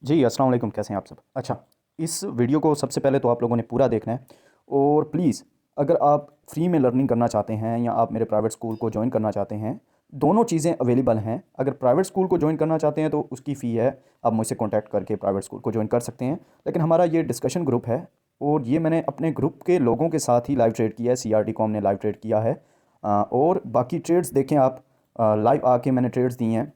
जी, अस्सलाम वालेकुम, कैसे हैं आप सब? अच्छा, इस वीडियो को सबसे पहले तो आप लोगों ने पूरा देखना है और प्लीज़ अगर आप फ्री में लर्निंग करना चाहते हैं या आप मेरे प्राइवेट स्कूल को जॉइन करना चाहते हैं, दोनों चीज़ें अवेलेबल हैं। अगर प्राइवेट स्कूल को जॉइन करना चाहते हैं तो उसकी फ़ी है, आप मुझसे कॉन्टैक्ट करके प्राइवेट स्कूल को जॉइन कर सकते हैं। लेकिन हमारा ये डिस्कशन ग्रुप है और ये मैंने अपने ग्रुप के लोगों के साथ ही लाइव ट्रेड किया है, सीआरटी को हमने लाइव ट्रेड किया है। और बाकी ट्रेड्स देखें आप, लाइव आके मैंने ट्रेड्स दिए हैं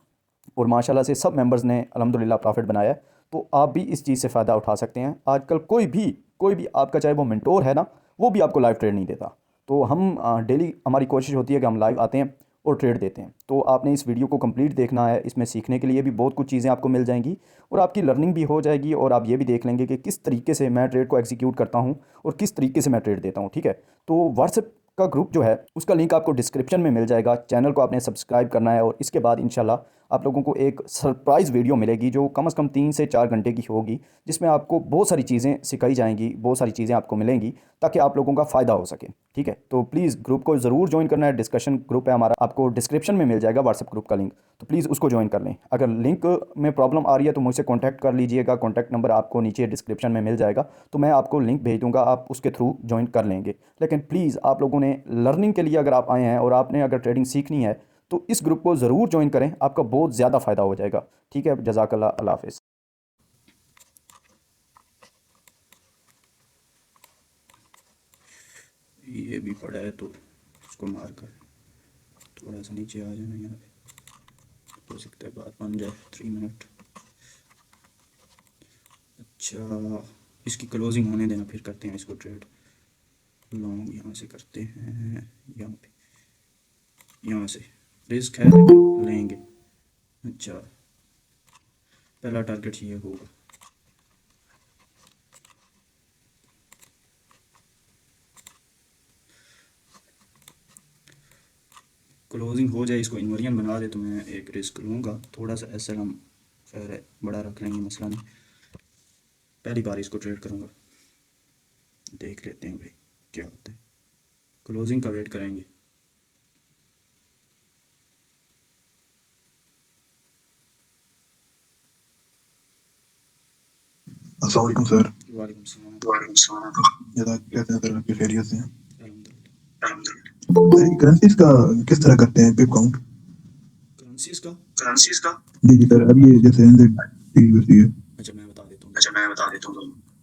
और माशाल्लाह से सब मेंबर्स ने अल्हम्दुलिल्लाह प्रॉफिट बनाया है। तो आप भी इस चीज़ से फ़ायदा उठा सकते हैं। आजकल कोई भी आपका चाहे वो मेंटोर है ना, वो भी आपको लाइव ट्रेड नहीं देता। तो हम डेली हमारी कोशिश होती है कि हम लाइव आते हैं और ट्रेड देते हैं। तो आपने इस वीडियो को कंप्लीट देखना है, इसमें सीखने के लिए भी बहुत कुछ चीज़ें आपको मिल जाएंगी और आपकी लर्निंग भी हो जाएगी और आप ये भी देख लेंगे कि किस तरीके से मैं ट्रेड को एग्जीक्यूट करता हूँ और किस तरीके से मैं ट्रेड देता हूँ। ठीक है, तो व्हाट्सएप का ग्रुप जो है उसका लिंक आपको डिस्क्रिप्शन में मिल जाएगा। चैनल को आपने सब्सक्राइब करना है और इसके बाद इंशाल्लाह आप लोगों को एक सरप्राइज़ वीडियो मिलेगी जो कम से कम 3 से 4 घंटे की होगी, जिसमें आपको बहुत सारी चीज़ें सिखाई जाएंगी, बहुत सारी चीज़ें आपको मिलेंगी ताकि आप लोगों का फ़ायदा हो सके। ठीक है, तो प्लीज़ ग्रुप को ज़रूर ज्वाइन करना है। डिस्कशन ग्रुप है हमारा, आपको डिस्क्रिप्शन में मिल जाएगा व्हाट्सएप ग्रुप का लिंक, तो प्लीज़ उसको ज्वाइन कर लें। अगर लिंक में प्रॉब्लम आ रही है तो मुझसे कॉन्टैक्ट कर लीजिएगा, कॉन्टैक्ट नंबर आपको नीचे डिस्क्रिप्शन में मिल जाएगा, तो मैं आपको लिंक भेज दूँगा, आप उसके थ्रू ज्वाइन कर लेंगे। लेकिन प्लीज़ आप लोगों ने लर्निंग के लिए अगर आप आए हैं और आपने अगर ट्रेडिंग सीखनी है तो इस ग्रुप को ज़रूर ज्वाइन करें, आपका बहुत ज़्यादा फ़ायदा हो जाएगा। ठीक है, जज़ाकल्लाह, अल्लाह हाफ़िज़। ये भी पड़ा है तो उसको मार कर थोड़ा सा नीचे आ जाना। यहाँ पे हो सकता है बात बन जाए 3 मिनट। अच्छा, इसकी क्लोजिंग होने देना, फिर करते हैं इसको ट्रेड। लॉन्ग यहाँ से करते हैं, यहाँ पे यहाँ से रिस्क है लेकिन लेंगे। अच्छा, पहला टारगेट ये होगा। क्लोजिंग हो जाए, इसको इन्वर्जन बना दे तो मैं एक रिस्क लूँगा थोड़ा सा। ऐसा हम खैर बड़ा रख लेंगे, मसला नहीं। पहली बार इसको ट्रेड करूँगा, देख लेते हैं भाई क्या होता है। क्लोजिंग का वेट करेंगे। अस्सलाम वालेकुम सर। वालेकुम सलाम। वालेकुम सलाम। जनाब कैसे हैं सर, आपकी खैरियत से हैं? अल्हम्दुलिल्लाह। सर ये करेंसीज का किस तरह करते हैं पिप काउंट? करेंसीज का। करेंसीज का जी जी सर, अभी ये जैसे एनजेड यूएसडी है। अच्छा, मैं बता देता हूँ अच्छा तुमको। मैं बता देता हूँ।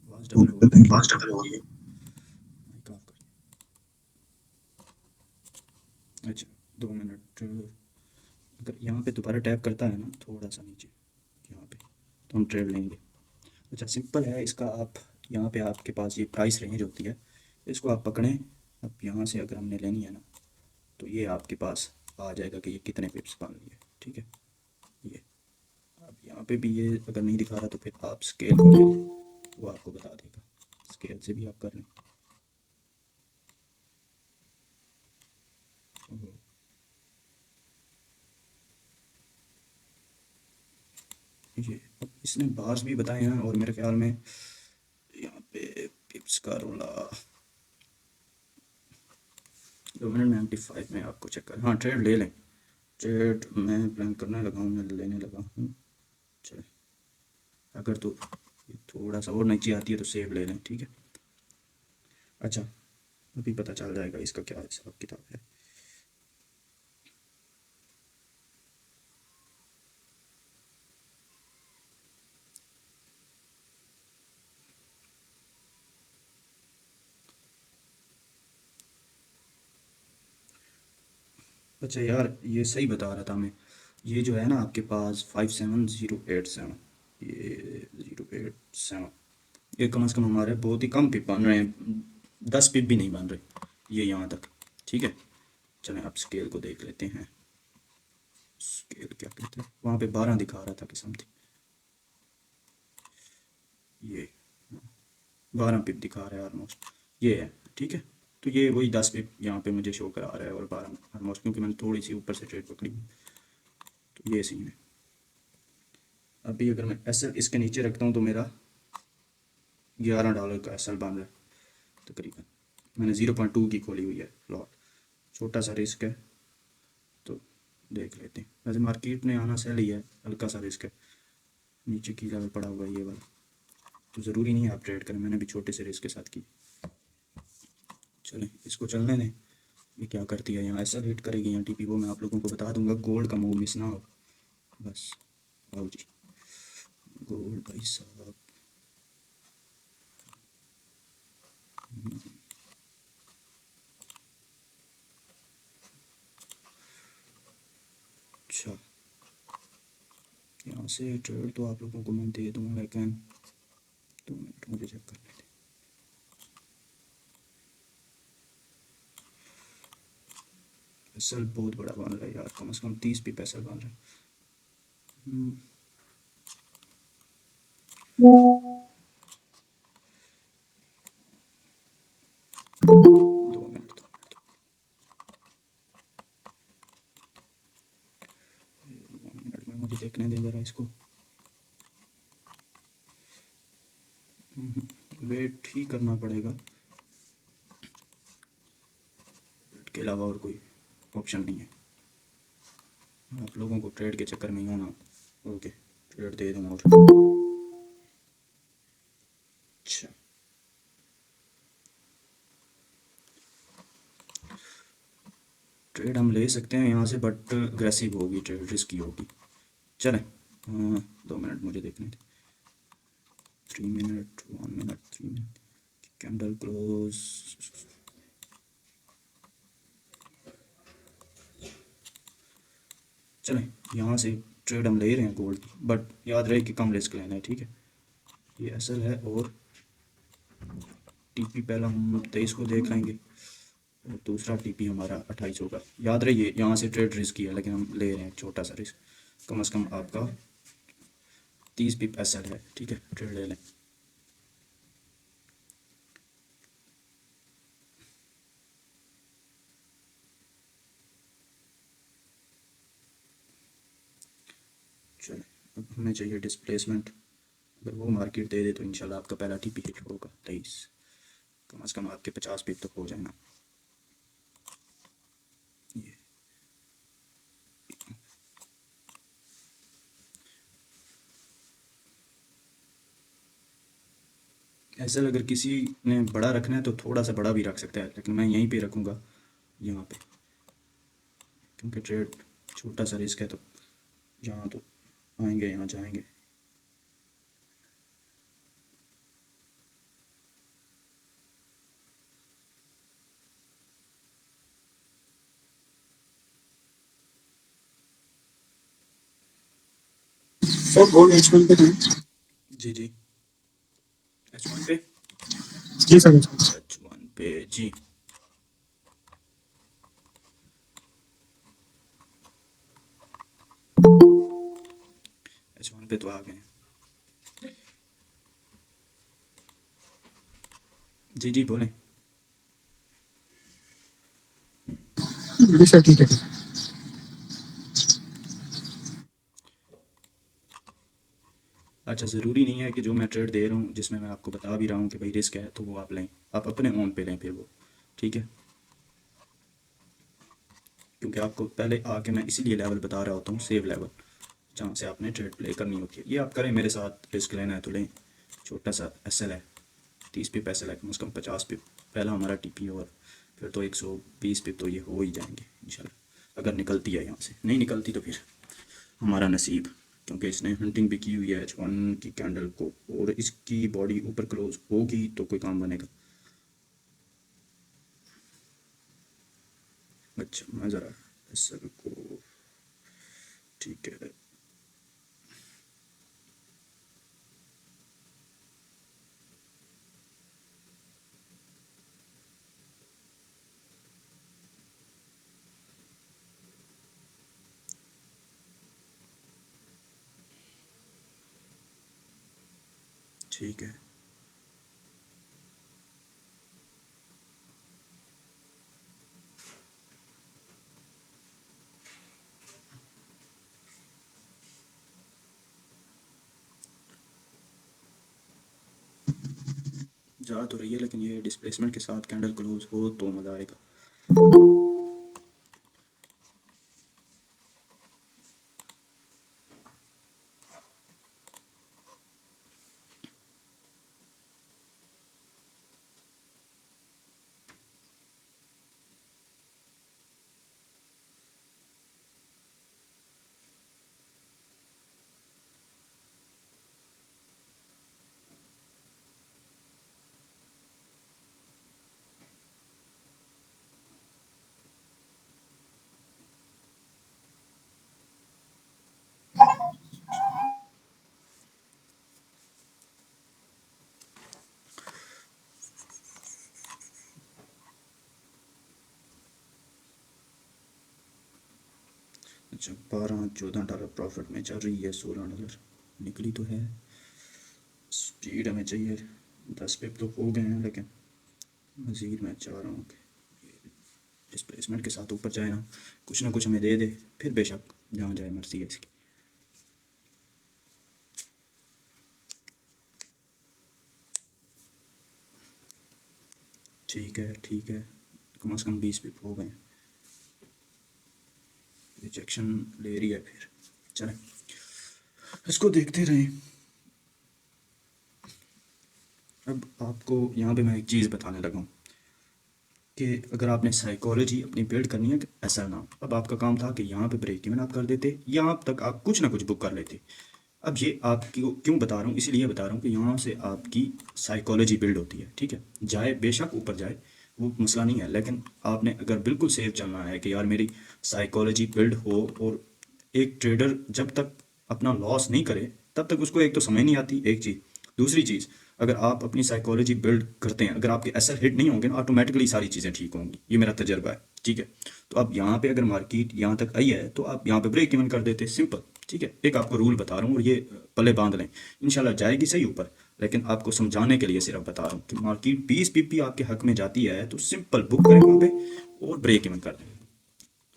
आवाज़ डबल हो ओके रही है। Thank you. फास्ट डबल हो रही है। माइक ऑफ कर। अच्छा, 2 मिनट। अगर यहाँ पे दोबारा टैप करता है ना थोड़ा सा नीचे, यहाँ पे, तो हम ट्रेड लेंगे। अच्छा, सिंपल है इसका। आप यहाँ पे आपके पास ये प्राइस रेंज होती है, इसको आप पकड़ें। अब यहाँ से अगर हमने लेनी है ना, तो ये आपके पास आ जाएगा कि ये कितने पिप्स बन रही है। ठीक है, ये अब यहाँ पे भी ये अगर नहीं दिखा रहा तो फिर आप स्केल को ले लें, वो आपको बता देगा। स्केल से भी आप कर लें। ये अब इसने बार्स भी बताए हैं और मेरे ख्याल में यहाँ पे पिप्स का रोला 295 में आपको चेक कर। हाँ, ट्रेड ले लें। ट्रेड मैं प्लान करने लगा हूँ, मैं लेने लगा हूँ। चले, अगर तो ये थोड़ा सा और नीचे आती है तो सेव ले लें। ठीक है। अच्छा, अभी पता चल जाएगा इसका क्या हिसाब किताब है। अच्छा यार, ये सही बता रहा था मैं। ये जो है ना आपके पास 57087, ये 087, ये कम से कम हमारे बहुत ही कम पिप बन रहे हैं। 10 पिप भी नहीं बन रहे ये यहाँ तक। ठीक है, चलें आप स्केल को देख लेते हैं। स्केल क्या कहते हैं, वहाँ पे 12 दिखा रहा था कि समथिंग, ये 12 पिप दिखा रहा है ऑलमोस्ट, ये है। ठीक है, तो ये वही 10 पिप यहाँ पे मुझे शो करा रहा है और 12 ऑलमोस्ट, क्योंकि मैंने थोड़ी सी ऊपर से ट्रेड पकड़ी। तो ये सीन है। अभी अगर मैं एसएल इसके नीचे रखता हूँ तो मेरा $11 का एसएल बन रहा है तकरीबन। मैंने 0.2 की खोली हुई है लॉट। छोटा सा रिस्क है तो देख लेते हैं। वैसे मार्केट ने आना सही है, हल्का सा रिस्क है। नीचे की लेवल पड़ा हुआ है ये वाला, तो ज़रूरी नहीं है आप ट्रेड करें, मैंने भी छोटे से रिस्क के साथ की। चलें इसको चलने दें। ये क्या करती है यहाँ, ऐसा हिट करेगी यहाँ टीपी, वो मैं आप लोगों को बता दूंगा। गोल्ड का मूव मिस ना हो बस। आओ जी गोल्ड भाई साहब। अच्छा यहाँ से ट्रेड तो आप लोगों को मैं दे दूँगा, लेकिन 2 मिनट मुझे चेक करने दें। एसएल बहुत बड़ा बन रहा है यार, कम से कम 30 भी पैसा बन रहा है। हम्म, 2 मिनट 2 मिनट 2 मिनट में मुझे देखने दें ज़रा इसको। वेट ही करना पड़ेगा, वेट के अलावा और कोई ऑप्शन नहीं है। आप लोगों को ट्रेड के चक्कर में ही होना। ओके ट्रेड दे दूँ और अच्छा ट्रेड हम ले सकते हैं यहाँ से, बट अग्रेसिव होगी ट्रेड, रिस्की होगी। चलें 2 मिनट मुझे देखने दें। 3 minute 1 minute 3 minute candle close. चलें यहाँ से ट्रेड हम ले रहे हैं गोल्ड की, बट याद रहे कि कम रिस्क लेना है, ठीक है। ये असल है, और टीपी पहला हम 23 को देख लेंगे, और दूसरा टीपी हमारा 28 होगा। याद रहिए यहाँ से ट्रेड रिस्क है, लेकिन हम ले रहे हैं छोटा सा रिस्क। कम से कम आपका 30 पिप एसएल है, ठीक है। ट्रेड ले लें। चलें अब हमें चाहिए डिस्प्लेसमेंट। अगर वो मार्केट दे दे तो इंशाल्लाह आपका पहला टीपी हिट होगा 23। कम से कम आपके 50 पिप तक हो जाए ना। ये एसएल अगर किसी ने बड़ा रखना है तो थोड़ा सा बड़ा भी रख सकता है, लेकिन मैं यहीं पे रखूँगा यहाँ पे, क्योंकि ट्रेड छोटा सा रिस्क है। तो यहाँ तो आएंगे, यहाँ जाएंगे। सर गोल्ड इंस्टॉल पे करें। जी जी H1 पे, जी सर। H1 पे जी। H1 पे तो आ गए हैं। जी जी बोलें। जी सर ठीक है। अच्छा ज़रूरी नहीं है कि जो मैं ट्रेड दे रहा हूँ, जिसमें मैं आपको बता भी रहा हूँ कि भाई रिस्क है, तो वो आप लें। आप अपने ओन पे लें फिर वो, ठीक है। क्योंकि आपको पहले आके मैं इसीलिए लेवल बता रहा होता हूँ, सेव लेवल, जहाँ से आपने ट्रेड प्ले करनी होती है। ये आप करें मेरे साथ, रिस्क लेना है तो लें। छोटा सा एसएल है, 30 पिप एसएल है, कम से कम 50 पिप पहला हमारा टीपी, और फिर तो 120 पिप तो ये हो ही जाएंगे इंशाल्लाह। अगर निकलती है यहाँ से, नहीं निकलती तो फिर हमारा नसीब, क्योंकि इसने हंटिंग भी की हुई है H1 की कैंडल को, और इसकी बॉडी ऊपर क्लोज होगी तो कोई काम बनेगा। अच्छा मैं ज़रा एसएल को, ठीक है। ठीक है जा तो रही है, लेकिन ये डिस्प्लेसमेंट के साथ कैंडल क्लोज हो तो मज़ा आएगा। अच्छा, $12-14 प्रॉफिट में चल रही है, $16 निकली तो है। स्पीड हमें चाहिए, 10 पिप तो हो गए हैं, लेकिन मज़ीद मैं चाह रहा हूँ कि डिस्प्लेसमेंट के साथ ऊपर जाए ना कुछ हमें दे दे, फिर बेशक जहाँ जाए मर्जी है इसकी। ठीक है, कम से कम 20 पिप हो गए। रिजेक्शन ले रही है, फिर चलें इसको देखते रहें। अब आपको यहाँ पे मैं एक चीज़ बताने लगा हूँ कि अगर आपने साइकोलॉजी अपनी बिल्ड करनी है तो ऐसा ना, अब आपका काम था कि यहाँ पे ब्रेक इवन आप कर देते, यहाँ तक आप कुछ ना कुछ बुक कर लेते। अब ये आपकी क्यों बता रहा हूँ, इसीलिए बता रहा हूँ कि यहाँ से आपकी साइकोलॉजी बिल्ड होती है, ठीक है। जाए बेशक ऊपर जाए, वो मसला नहीं है, लेकिन आपने अगर बिल्कुल सेफ चलना है कि यार मेरी साइकोलॉजी बिल्ड हो, और एक ट्रेडर जब तक अपना लॉस नहीं करे तब तक उसको एक तो समझ नहीं आती एक चीज़। दूसरी चीज़, अगर आप अपनी साइकोलॉजी बिल्ड करते हैं, अगर आपके एसएल हिट नहीं होंगे ना, ऑटोमेटिकली सारी चीज़ें ठीक होंगी, ये मेरा तजर्बा है, ठीक है। तो अब यहाँ पे अगर मार्केट यहाँ तक आई है तो आप यहाँ पे ब्रेक इवन कर देते, सिंपल, ठीक है। एक आपको रूल बता रहा हूँ और ये पल्ले बांध लें, इंशाल्लाह जाएगी सही ऊपर, लेकिन आपको समझाने के लिए सिर्फ बता रहा हूँ कि मार्केट 20 पीपी आपके हक में जाती है तो सिंपल बुक करें वहाँ पे और ब्रेक इवन कर दें,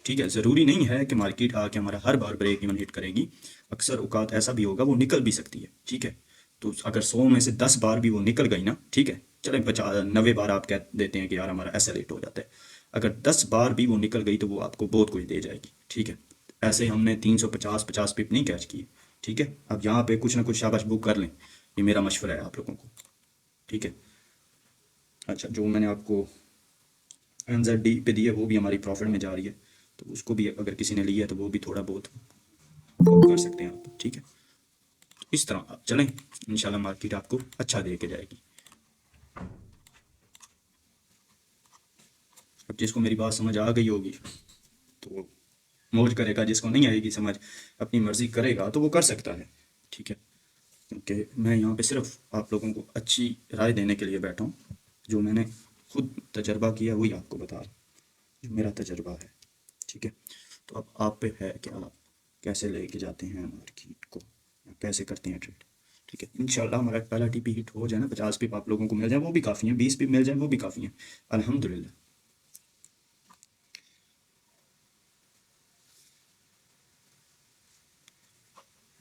ठीक है। ज़रूरी नहीं है कि मार्केट आके हमारा हर बार ब्रेक इवन हिट करेगी, अक्सर औकात ऐसा भी होगा वो निकल भी सकती है, ठीक है। तो अगर 100 में से 10 बार भी वो निकल गई ना, ठीक है, चले 90 बार आप कह देते हैं कि यार हमारा ऐसा लेट हो जाता है, अगर 10 बार भी वो निकल गई तो वो आपको बहुत कुछ दे जाएगी, ठीक है। ऐसे हमने 350 पिप नहीं कैच किए, ठीक है। अब यहाँ पे कुछ ना कुछ शाबाश बुक कर लें, ये मेरा मशवरा है आप लोगों को, ठीक है। अच्छा, जो मैंने आपको NZD पे दी है वो भी हमारी प्रॉफिट में जा रही है, तो उसको भी अगर किसी ने लिया है तो वो भी थोड़ा बहुत कम कर सकते हैं आप, ठीक है। तो इस तरह आप चलें, इंशाल्लाह मार्केट आपको अच्छा दे के जाएगी। अब जिसको मेरी बात समझ आ गई होगी तो मौज करेगा, जिसको नहीं आएगी समझ, अपनी मर्जी करेगा तो वो कर सकता है, ठीक है। क्योंकि मैं यहाँ पे सिर्फ आप लोगों को अच्छी राय देने के लिए बैठा हूँ, जो मैंने खुद तजर्बा किया वही आपको बता रहा हूँ, जो मेरा तजर्बा है, ठीक है। तो अब आप पे है कि आप कैसे लेके जाते हैं मार्केट को, या कैसे करते हैं ट्रेड, ठीक है। इंशाल्लाह हमारा पहला टीपी हिट हो जाए ना, 50 पिप आप लोगों को मिल जाए वो भी काफ़ी है, 20 पिप मिल जाए वो भी काफ़ी है, अल्हम्दुलिल्लाह।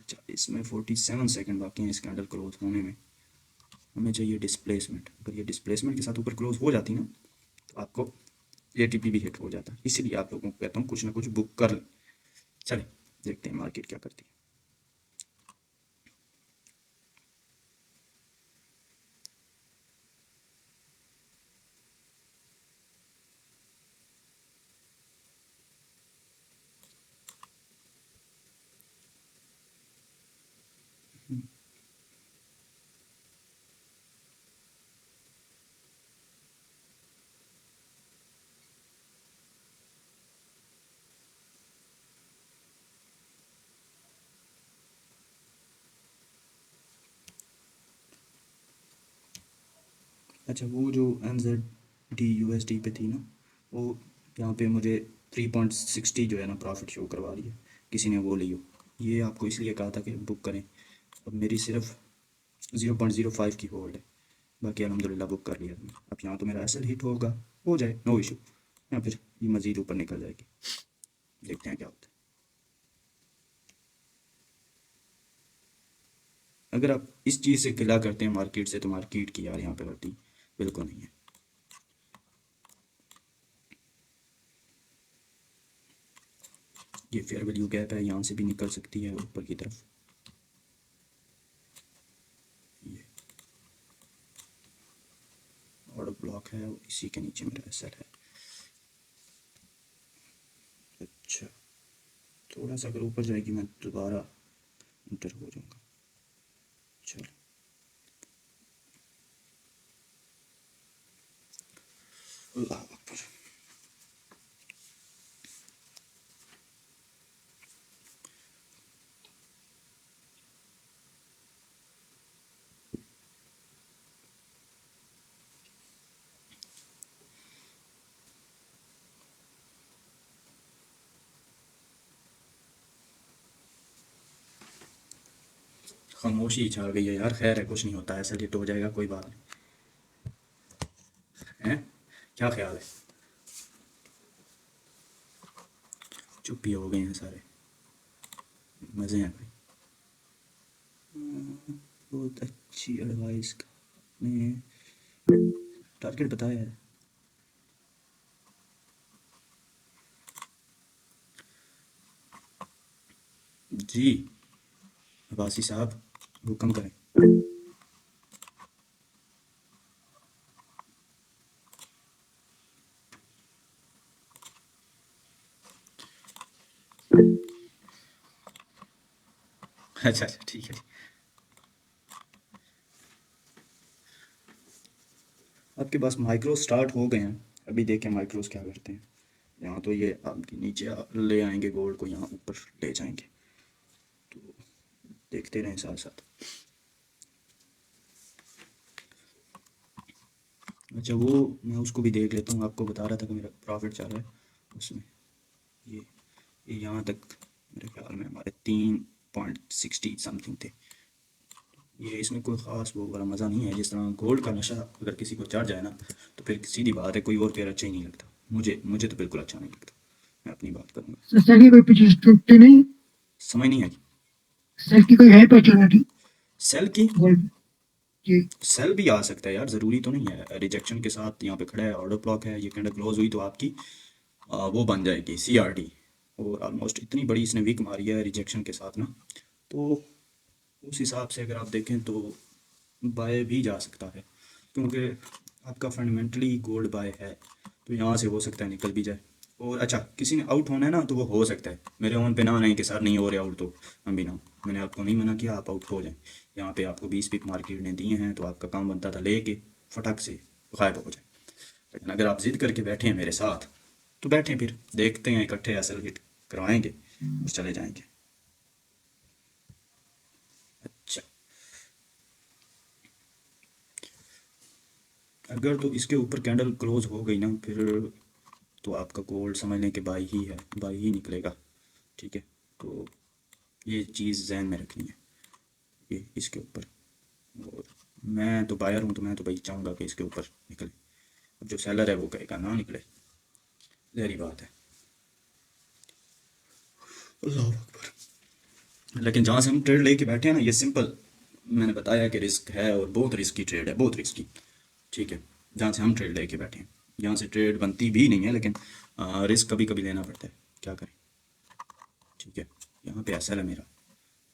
अच्छा, इसमें 47 सेकंड बाकी हैं इस कैंडल क्लोज होने में, हमें चाहिए डिस्प्लेसमेंट। अगर ये डिस्प्लेसमेंट के साथ ऊपर क्लोज हो जाती ना तो आपको ATP भी हिट हो जाता, इसीलिए आप लोगों को कहता हूँ कुछ ना कुछ बुक कर लें। चलें देखते हैं मार्केट क्या करती है। अच्छा, वो जो NZD USD पे थी ना, वो यहाँ पे मुझे 3.60 जो है ना प्रॉफिट शो करवा रही है, किसी ने वो ली हो, ये आपको इसलिए कहा था कि बुक करें। अब मेरी सिर्फ 0.05 की होल्ड है, बाकी अलहमदिल्ला बुक कर लिया मैंने। अब यहाँ तो मेरा एसएल हिट होगा, हो जाए नो इशू, या फिर ये मज़ीद ऊपर निकल जाएगी, देखते हैं क्या होता है। अगर आप इस चीज़ से गिला करते हैं मार्केट से, तो मार्केट की यार यहाँ पे गलती बिल्कुल नहीं है। ये फेयर वैल्यू गैप है, यहाँ से भी निकल सकती है ऊपर की तरफ, ये ऑर्डर ब्लॉक है और इसी के नीचे मेरा एसएल है। अच्छा, थोड़ा सा अगर ऊपर जाएगी मैं दोबारा इंटर हो जाऊँगा। चलो, अल्लाह अकबर। खामोशी छा गई है यार। खैर है, कुछ नहीं होता, ऐसा लेट हो जाएगा, कोई बात नहीं है। क्या ख्याल है? चुप ही हो गए हैं सारे। मज़े हैं भाई। बहुत अच्छी एडवाइस ने टारगेट बताया है। जी अब्बासी साहब, हुक्म करें। अच्छा अच्छा, ठीक है। आपके पास माइक्रो स्टार्ट हो गए हैं। अभी देखें माइक्रोस क्या करते हैं। यहाँ तो ये आपके नीचे ले आएंगे, गोल्ड को यहाँ ऊपर ले जाएंगे। तो देखते रहें साथ साथ। अच्छा, वो मैं उसको भी देख लेता हूँ। आपको बता रहा था कि मेरा प्रॉफिट चल रहा है उसमें। ये ये यहाँ तक मेरे ख्याल में हमारे 3.60 समथिंग थे। ये इसमें कोई ख़ास वो वाला मज़ा नहीं है। जिस तरह गोल्ड का नशा अगर किसी को चढ़ जाए ना, तो फिर सीधी बात है, कोई और पेयर अच्छा ही नहीं लगता। मुझे तो बिल्कुल अच्छा नहीं लगता। मैं अपनी बात करूँगा। सर की कोई पॉसिबिलिटी नहीं? समझ नहीं आई। सर की कोई है पॉसिबिलिटी सेल की? गोल्ड की? सेल भी आ सकता है यार, ज़रूरी तो नहीं है। रिजेक्शन के साथ यहाँ पे खड़ा है, ऑर्डर ब्लॉक है, ये कैंडल क्लोज हुई तो आपकी वो बन जाएगी CRD। और ऑलमोस्ट इतनी बड़ी इसने वीक मारी है रिजेक्शन के साथ ना, तो उस हिसाब से अगर आप देखें तो बाय भी जा सकता है। क्योंकि आपका फंडामेंटली गोल्ड बाय है, तो यहाँ से हो सकता है निकल भी जाए। और अच्छा, किसी ने आउट होना है ना, तो वो हो सकता है। मेरे ऑन पे ना नहीं कि सर नहीं हो रहे आउट, तो हम भी ना, मैंने आपको नहीं मना किया आप आउट हो जाएं। यहाँ पे आपको 20 पिप मार्केट ने दिए हैं, तो आपका काम बनता था लेके फटक से गायब हो जाए। लेकिन अगर आप जिद करके बैठे हैं मेरे साथ, तो बैठें, फिर देखते हैं इकट्ठे असल हिट करवाएंगे और चले जाएंगे। अच्छा, अगर तो इसके ऊपर कैंडल क्लोज हो गई ना, फिर तो आपका गोल्ड समझ लें कि बाई ही है, बाई ही निकलेगा। ठीक है, तो ये चीज़ जहन में रखनी है, ये इसके ऊपर। और मैं तो बायर हूँ, तो मैं तो भाई चाहूँगा कि इसके ऊपर निकले। अब जो सेलर है वो कहेगा ना निकले, जहरी बात है। अल्लाह अकबर। लेकिन जहाँ से हम ट्रेड लेके बैठे हैं ना, ये सिंपल, मैंने बताया कि रिस्क है और बहुत रिस्की ट्रेड है, बहुत रिस्की। ठीक है, जहाँ से हम ट्रेड लेके बैठे हैं, यहाँ से ट्रेड बनती भी नहीं है, लेकिन रिस्क कभी कभी लेना पड़ता है, क्या करें। ठीक है, यहाँ पे ऐसा है मेरा,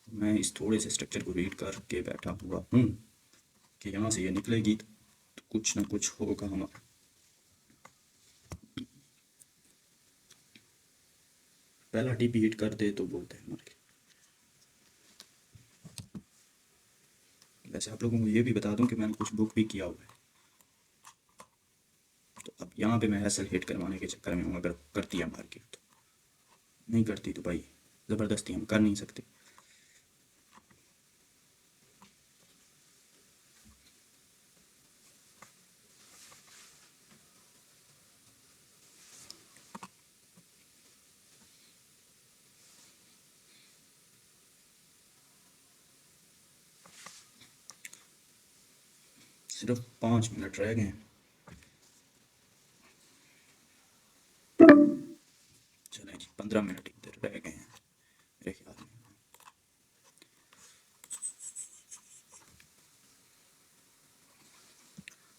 मैं इस थोड़े से स्ट्रक्चर को रीड करके बैठा हुआ हूँ कि यहाँ से ये निकलेगी तो कुछ ना कुछ होगा हमारा। पहला टीपी हिट कर दे तो बोलते हैं हमारे। वैसे आप लोगों को ये भी बता दूं कि मैंने कुछ बुक भी किया हुआ है। तो अब यहाँ पे मैं एसल हिट करवाने के चक्कर में हूँ। अगर करती है मार्केट तो, नहीं करती तो भाई ज़बरदस्ती हम कर नहीं सकते। सिर्फ 5 मिनट रह गए हैं। चलें जी, 15 मिनट इधर रह गए हैं मेरे ख्याल में।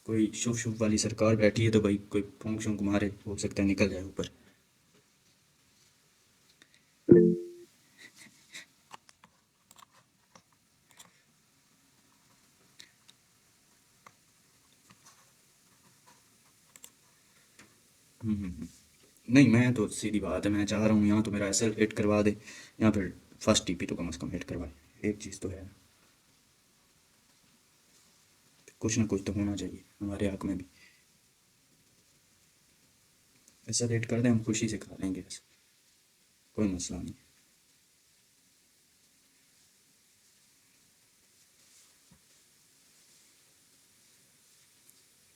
कोई शुभ शुभ वाली सरकार बैठी है, तो भाई कोई फूंक शूंक मारे, हो सकता है निकल जाए ऊपर। नहीं, मैं तो सीधी बात है, मैं चाह रहा हूँ यहाँ तो मेरा एसल हिट करवा दे, या फिर फर्स्ट टीपी तो कम से कम हिट करवाए। एक चीज़ तो है, कुछ ना कुछ तो होना चाहिए हमारे हक में भी। ऐसा रेट कर दें, हम खुशी से खा लेंगे, ऐसा कोई मसला नहीं।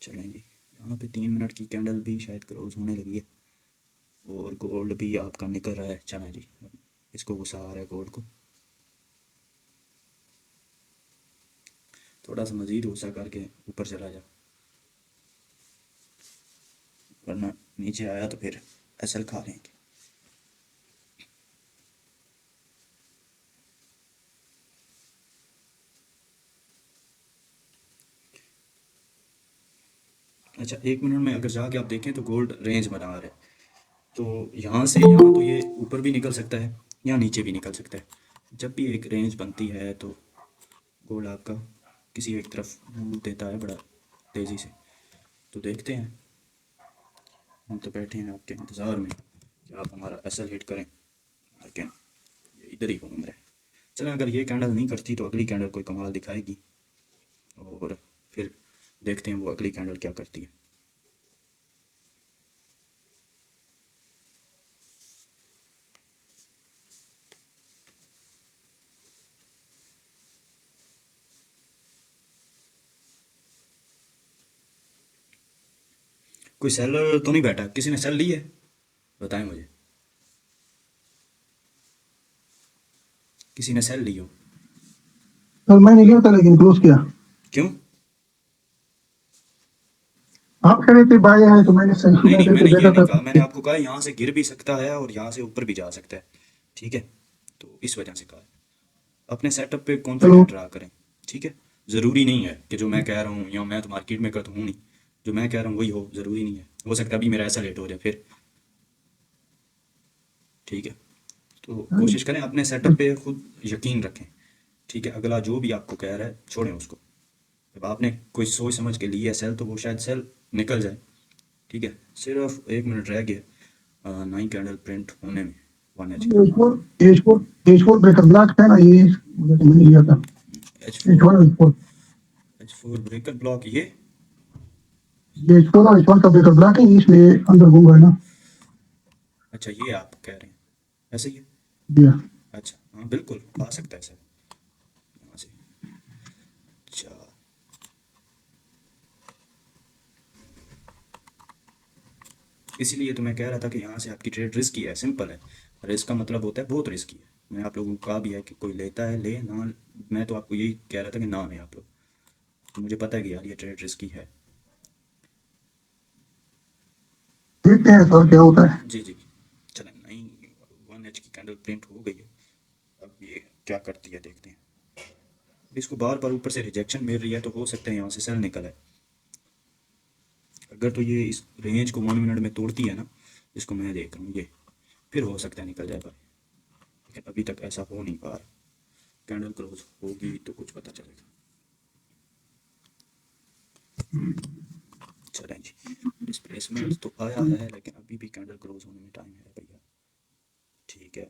चलेंगे, यहाँ पे 3 मिनट की कैंडल भी शायद क्लोज होने लगी है, और गोल्ड भी आपका निकल रहा है। चलें जी, इसको गुस्सा आ रहा है गोल्ड को। थोड़ा सा मज़ीद गुस्सा करके ऊपर चला जा, वरना नीचे आया तो फिर एसएल खा लेंगे। अच्छा, 1 मिनट में अगर जाके आप देखें तो गोल्ड रेंज बना रहा है, तो यहाँ से यहाँ तो ये ऊपर भी निकल सकता है, या नीचे भी निकल सकता है। जब भी एक रेंज बनती है तो गोल्ड आपका किसी एक तरफ मूव देता है बड़ा तेज़ी से। तो देखते हैं, हम तो बैठे हैं आपके इंतज़ार में कि आप हमारा एसएल हिट करें, लेकिन ये इधर ही घूम रहा है। चलें, अगर ये कैंडल नहीं करती तो अगली कैंडल कोई कमाल दिखाएगी, और फिर देखते हैं वो अगली कैंडल क्या करती है। कोई सेलर तो नहीं बैठा? किसी ने सेल ली है? बताएं मुझे, किसी ने सेल ली हो? सर मैंने लिया था लेकिन क्लोज किया। क्यों? आप कह रहे थे बाय है तो मैंने सेल नहीं नहीं, करके मैंने ये देखा नहीं था। कहा, मैंने आपको कहा यहाँ से गिर भी सकता है और यहाँ से ऊपर भी जा सकता है, ठीक है? तो इस वजह से कहा, अपने सेटअप पे चलो कॉन्फिडेंट रहा करें, ठीक है? ज़रूरी नहीं है कि जो मैं कह रहा हूँ, या मैं तो मार्केट में करता हूँ नहीं, जो मैं कह रहा हूँ वही हो, ज़रूरी नहीं है। हो सकता है अभी मेरा ऐसा लेट हो जाए फिर, ठीक है? तो कोशिश करें अपने सेटअप पे खुद यकीन रखें, ठीक है? अगला जो भी आपको कह रहा है छोड़ें उसको। जब आपने कोई सोच समझ के ली है सेल, तो वो शायद सेल निकल जाए, ठीक है? सिर्फ 1 मिनट रह गया नई कैंडल प्रिंट होने में 1H की। एच फोर ब्रेकर ब्लॉक है ना ये, मुझे तो मैंने लिया था। H H four one H four H four breaker block, ये ये एच फोर और एच वन का ब्रेकर ब्लॉक है, इसलिए अंदर घूम रहा है ना। अच्छा, ये आप कह रहे हैं ऐसे ही है? दिया अच्छा हाँ, बिल्कुल आ सकता है सर यहाँ से। अच्छा, इसीलिए तो मैं कह रहा था कि यहाँ से आपकी ट्रेड रिस्की है, सिंपल है। रिस्क का मतलब होता है बहुत रिस्की है। मैं आप लोगों को कहा भी है कि कोई लेता है ले ना, मैं तो आपको यही कह रहा था कि ना लें आप लोग। तो मुझे पता है कि यार ये ट्रेड रिस्की है। देखते हैं सर क्या होता है। जी जी, चलें, नहीं 1H की कैंडल प्रिंट हो गई है, अब ये क्या करती है देखते हैं। इसको बार बार ऊपर से रिजेक्शन मिल रही है, तो हो सकता है यहाँ से सेल निकल है। अगर तो ये इस रेंज को 1 मिनट में तोड़ती है ना, जिसको मैं देख रहा हूँ, ये फिर हो सकता है निकल जाए भाई, लेकिन अभी तक ऐसा हो नहीं पा रहा। कैंडल क्लोज होगी तो कुछ पता चलेगा। चलें जी, डिस्प्लेसमेंट तो आया है, लेकिन अभी भी कैंडल क्लोज होने में टाइम है भैया, ठीक है?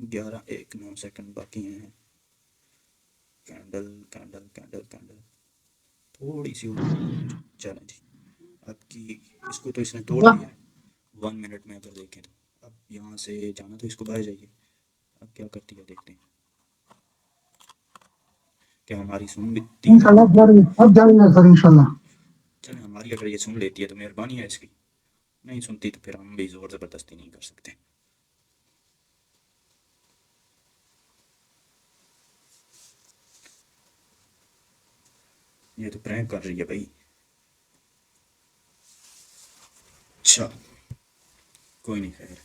11:01:09 बाकी हैं। कैंडल कैंडल कैंडल कैंडल थोड़ी सी चलें जी, आपकी इसको तो इसने तोड़ दिया है 1 मिनट में। अगर देखें तो अब यहाँ से जाना तो इसको बाहर जाइए, अब क्या करती है देखते हैं। क्या हमारी सुन लेती है? इंशाल्लाह अब जाएंगे सर इंशाल्लाह। चलें, हमारी अगर ये सुन लेती है तो मेहरबानी है इसकी, नहीं सुनती तो फिर हम भी ज़ोर ज़बरदस्ती नहीं कर सकते। ये तो प्रैंक कर रही है भाई। अच्छा, कोई नहीं, खैर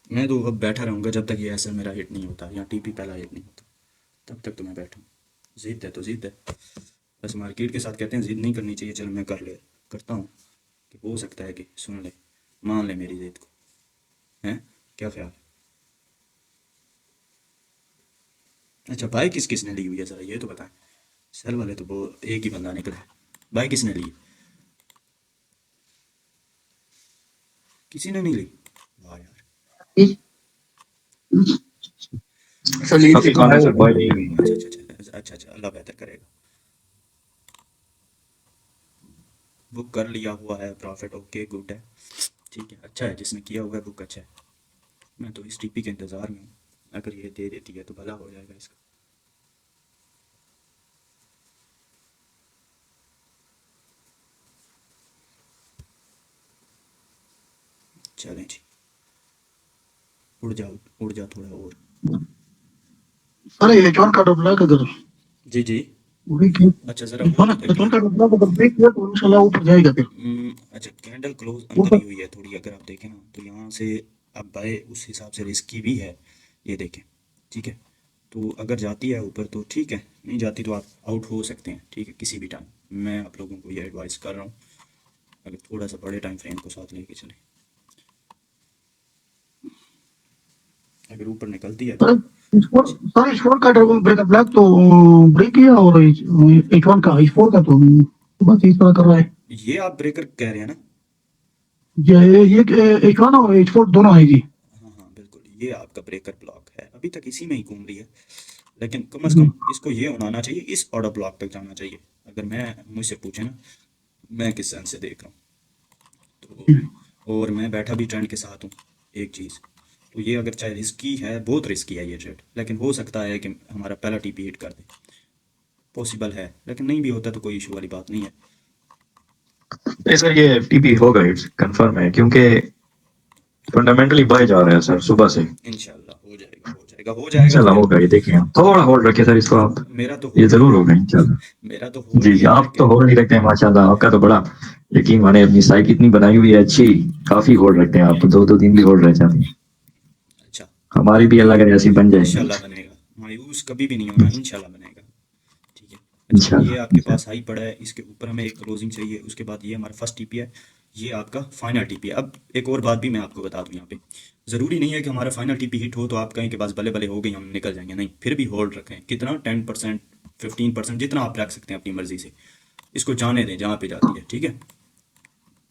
मैं तो अब बैठा रहूँगा जब तक ये ऐसा मेरा हिट नहीं होता, या टीपी पहला हिट नहीं होता, तब तक तो मैं बैठा हूँ। जिद है तो जिद है, बस मार्केट के साथ कहते हैं जिद नहीं करनी चाहिए। चलो मैं करता हूँ कि हो सकता है कि सुन ले, मान ले मेरी जिद को, हैं? क्या ख्याल? अच्छा, बाइक किस किसने ली हुई है ज़रा ये तो बताएं। सेल वाले तो वो एक ही बंदा निकला है, बाइक किसने ली है? किसी ने नहीं ली? वाह यार। चलिए आपकी कौन है सर भाई? अच्छा अच्छा अच्छा अच्छा अच्छा, अल्लाह बेहतर करेगा। बुक कर लिया हुआ है प्रॉफिट, ओके गुड है, ठीक है, अच्छा है, जिसने किया हुआ है बुक अच्छा है। मैं तो इस टीपी के इंतज़ार में हूँ, अगर ये दे देती है तो भला हो जाएगा इसका। चलें जी, उड़ जा थोड़ा और। अरे H1 का ब्लॉक अगर जी जी। ब्रेक अच्छा ज़रा H1 होल्ड H1 करिए। का ब्लॉक अगर ब्रेक किया तो इंशाल्लाह ऊपर जाएगा फिर अच्छा कैंडल क्लोज अंदर ऊपर। ही हुई है थोड़ी, अगर आप देखें ना तो यहाँ से अब बाय उस हिसाब से रिस्की भी है, ये देखें। ठीक है, तो अगर जाती है ऊपर तो ठीक है, नहीं जाती तो आप आउट हो सकते हैं, ठीक है, किसी भी टाइम। मैं आप लोगों को ये एडवाइस कर रहा हूँ, अगर थोड़ा सा बड़े टाइम फ्रेम को साथ लेके चलें। अगर ऊपर निकलती है तो सर H4 का ब्रेक ब्लॉक तो ब्रेक किया और H1 का H4 का तो बस इस तरह कर रहा है। ये आप ब्रेकर कह रहे हैं ना? ये H1 और H4 दोनों है जी। हाँ हाँ बिल्कुल, ये आपका ब्रेकर ब्लॉक है, अभी तक इसी में ही घूम रही है, लेकिन कम से कम इसको ये होना चाहिए, इस ऑर्डर ब्लॉक तक जाना चाहिए। अगर मैं मुझसे पूछे ना, मैं किस सेंस से देख रहा हूँ तो, और मैं बैठा भी ट्रेंड के साथ हूँ, एक चीज़ तो ये, अगर चाहे रिस्की है, बहुत रिस्की है ये ट्रेड, लेकिन हो सकता है कि हमारा पहला टीपी हिट कर दे, पॉसिबल है, लेकिन नहीं भी होता तो कोई इशू वाली बात नहीं है। नहीं सर, ये टीपी होगा, इट्स कंफर्म है, क्योंकि फंडामेंटली बाय जा रहे हैं सर सुबह से। इंशाल्लाह हो जाएगा, हो जाएगा, हो जाएगा तो इंशाल्लाह फिर। होगा, ये देखिए थोड़ा होल्ड रखिए सर इसको आप, मेरा तो ये होल्ड ही जरूर है, होगा इंशाल्लाह। मेरा तो होल्ड जी ही जी, है, आप तो लेकिन होल्ड नहीं रखते हैं माशाल्लाह, आपका तो बड़ा यकीन माने, अपनी साइक इतनी बनाई हुई है अच्छी, काफी होल्ड रखते हैं आप तो, दो दो दिन भी होल्ड रह जाते हैं। अच्छा, हमारी भी अभी अल्लाह करे ऐसी बन जाए इंशाल्लाह बनेगा, मायूस कभी भी नहीं होना, इंशाल्लाह बनेगा। ठीक है। अच्छा, ये इंशाल्लाह आपके पास इंशाल्लाह। हाई पड़ा है, इसके ऊपर हमें एक क्लोजिंग चाहिए, उसके बाद ये हमारा फर्स्ट टीपी है, ये आपका फाइनल टीपी है। अब एक और बात भी मैं आपको बता दूं यहाँ पे, ज़रूरी नहीं है कि हमारा फाइनल टीपी हिट हो तो आप कहें कि बस बल्ले बल्ले हो गई, हम निकल जाएंगे, नहीं, फिर भी होल्ड रखें, कितना 10%, 15%, जितना आप रख सकते हैं अपनी मर्जी से, इसको जाने दें जहाँ पे जाती है। ठीक है,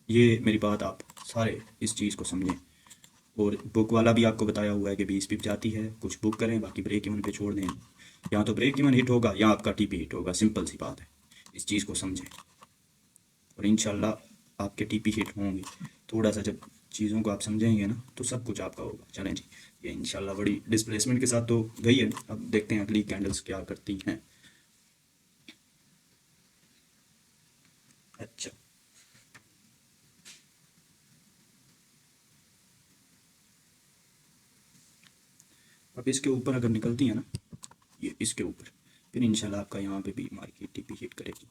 ये मेरी बात आप सारे इस चीज़ को समझें। और बुक वाला भी आपको बताया हुआ है कि 20 पिप जाती है, कुछ बुक करें, बाकी ब्रेक इवन पे छोड़ दें, या तो ब्रेक इवन हिट होगा या आपका टीपी हिट होगा, सिंपल सी बात है, इस चीज़ को समझें, और इंशाल्लाह आपके टीपी हिट होंगे। थोड़ा सा जब चीज़ों को आप समझेंगे ना तो सब कुछ आपका होगा। चलें जी, ये इंशाल्लाह बड़ी डिस्प्लेसमेंट के साथ तो गई है, अब देखते हैं अगली कैंडल्स क्या करती हैं। अच्छा, अब इसके ऊपर अगर निकलती है ना, ये इसके ऊपर, फिर इंशाल्लाह आपका यहाँ पे भी मार्केट टीपी हिट करेगी।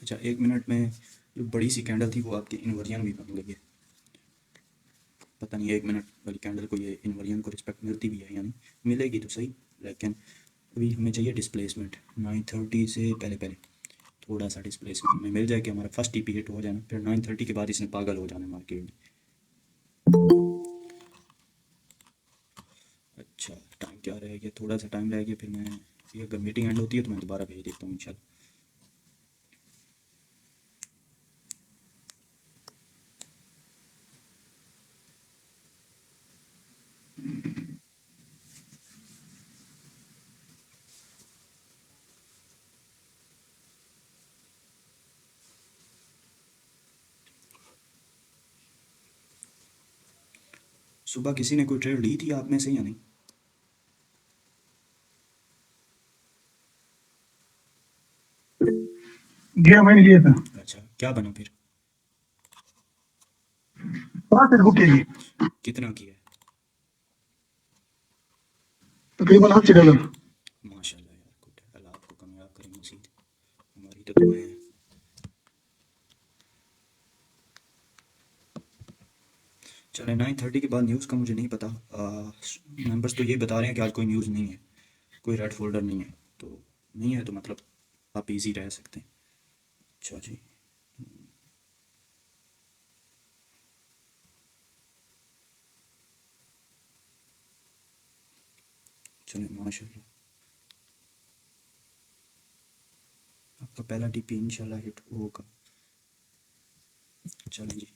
अच्छा, 1 मिनट में जो बड़ी सी कैंडल थी वो आपकी इन्वर्जन भी बन गई है, पता नहीं 1 मिनट वाली कैंडल को ये इन्वर्जन को रिस्पेक्ट मिलती भी है या नहीं, मिलेगी तो सही, लेकिन अभी हमें चाहिए डिस्प्लेसमेंट 9:30 से पहले पहले, थोड़ा सा डिस्प्लेसमेंट में मिल जाए कि हमारा फर्स्ट टीपी हिट हो जाए ना, फिर 9:30 के बाद इसने पागल हो जाना मार्केट में। अच्छा, टाइम क्या रह गया, थोड़ा सा टाइम रह गया, फिर मैं, ये अगर मीटिंग एंड होती है तो मैं दोबारा भेज देता हूँ इंशाल्लाह। सुबह किसी ने कोई ट्रेड ली थी आप में से या नहीं? जी मैंने लिया था अच्छा, क्या बना फिर? 5 बुक की कितना किया है? तकरीबन $8 माशाल्लाह यार, गुड है, अल्लाह आपको कामयाब करे मजीद, हमारी तो दुआएं हैं। चले, 9:30 के बाद न्यूज़ का मुझे नहीं पता, मेंबर्स तो ये बता रहे हैं कि आज कोई न्यूज़ नहीं है, कोई रेड फोल्डर नहीं है, तो नहीं है तो मतलब आप इजी रह सकते हैं। अच्छा जी, चले माशाल्लाह, आपका पहला टीपी इंशाल्लाह हिट होगा। चलें जी,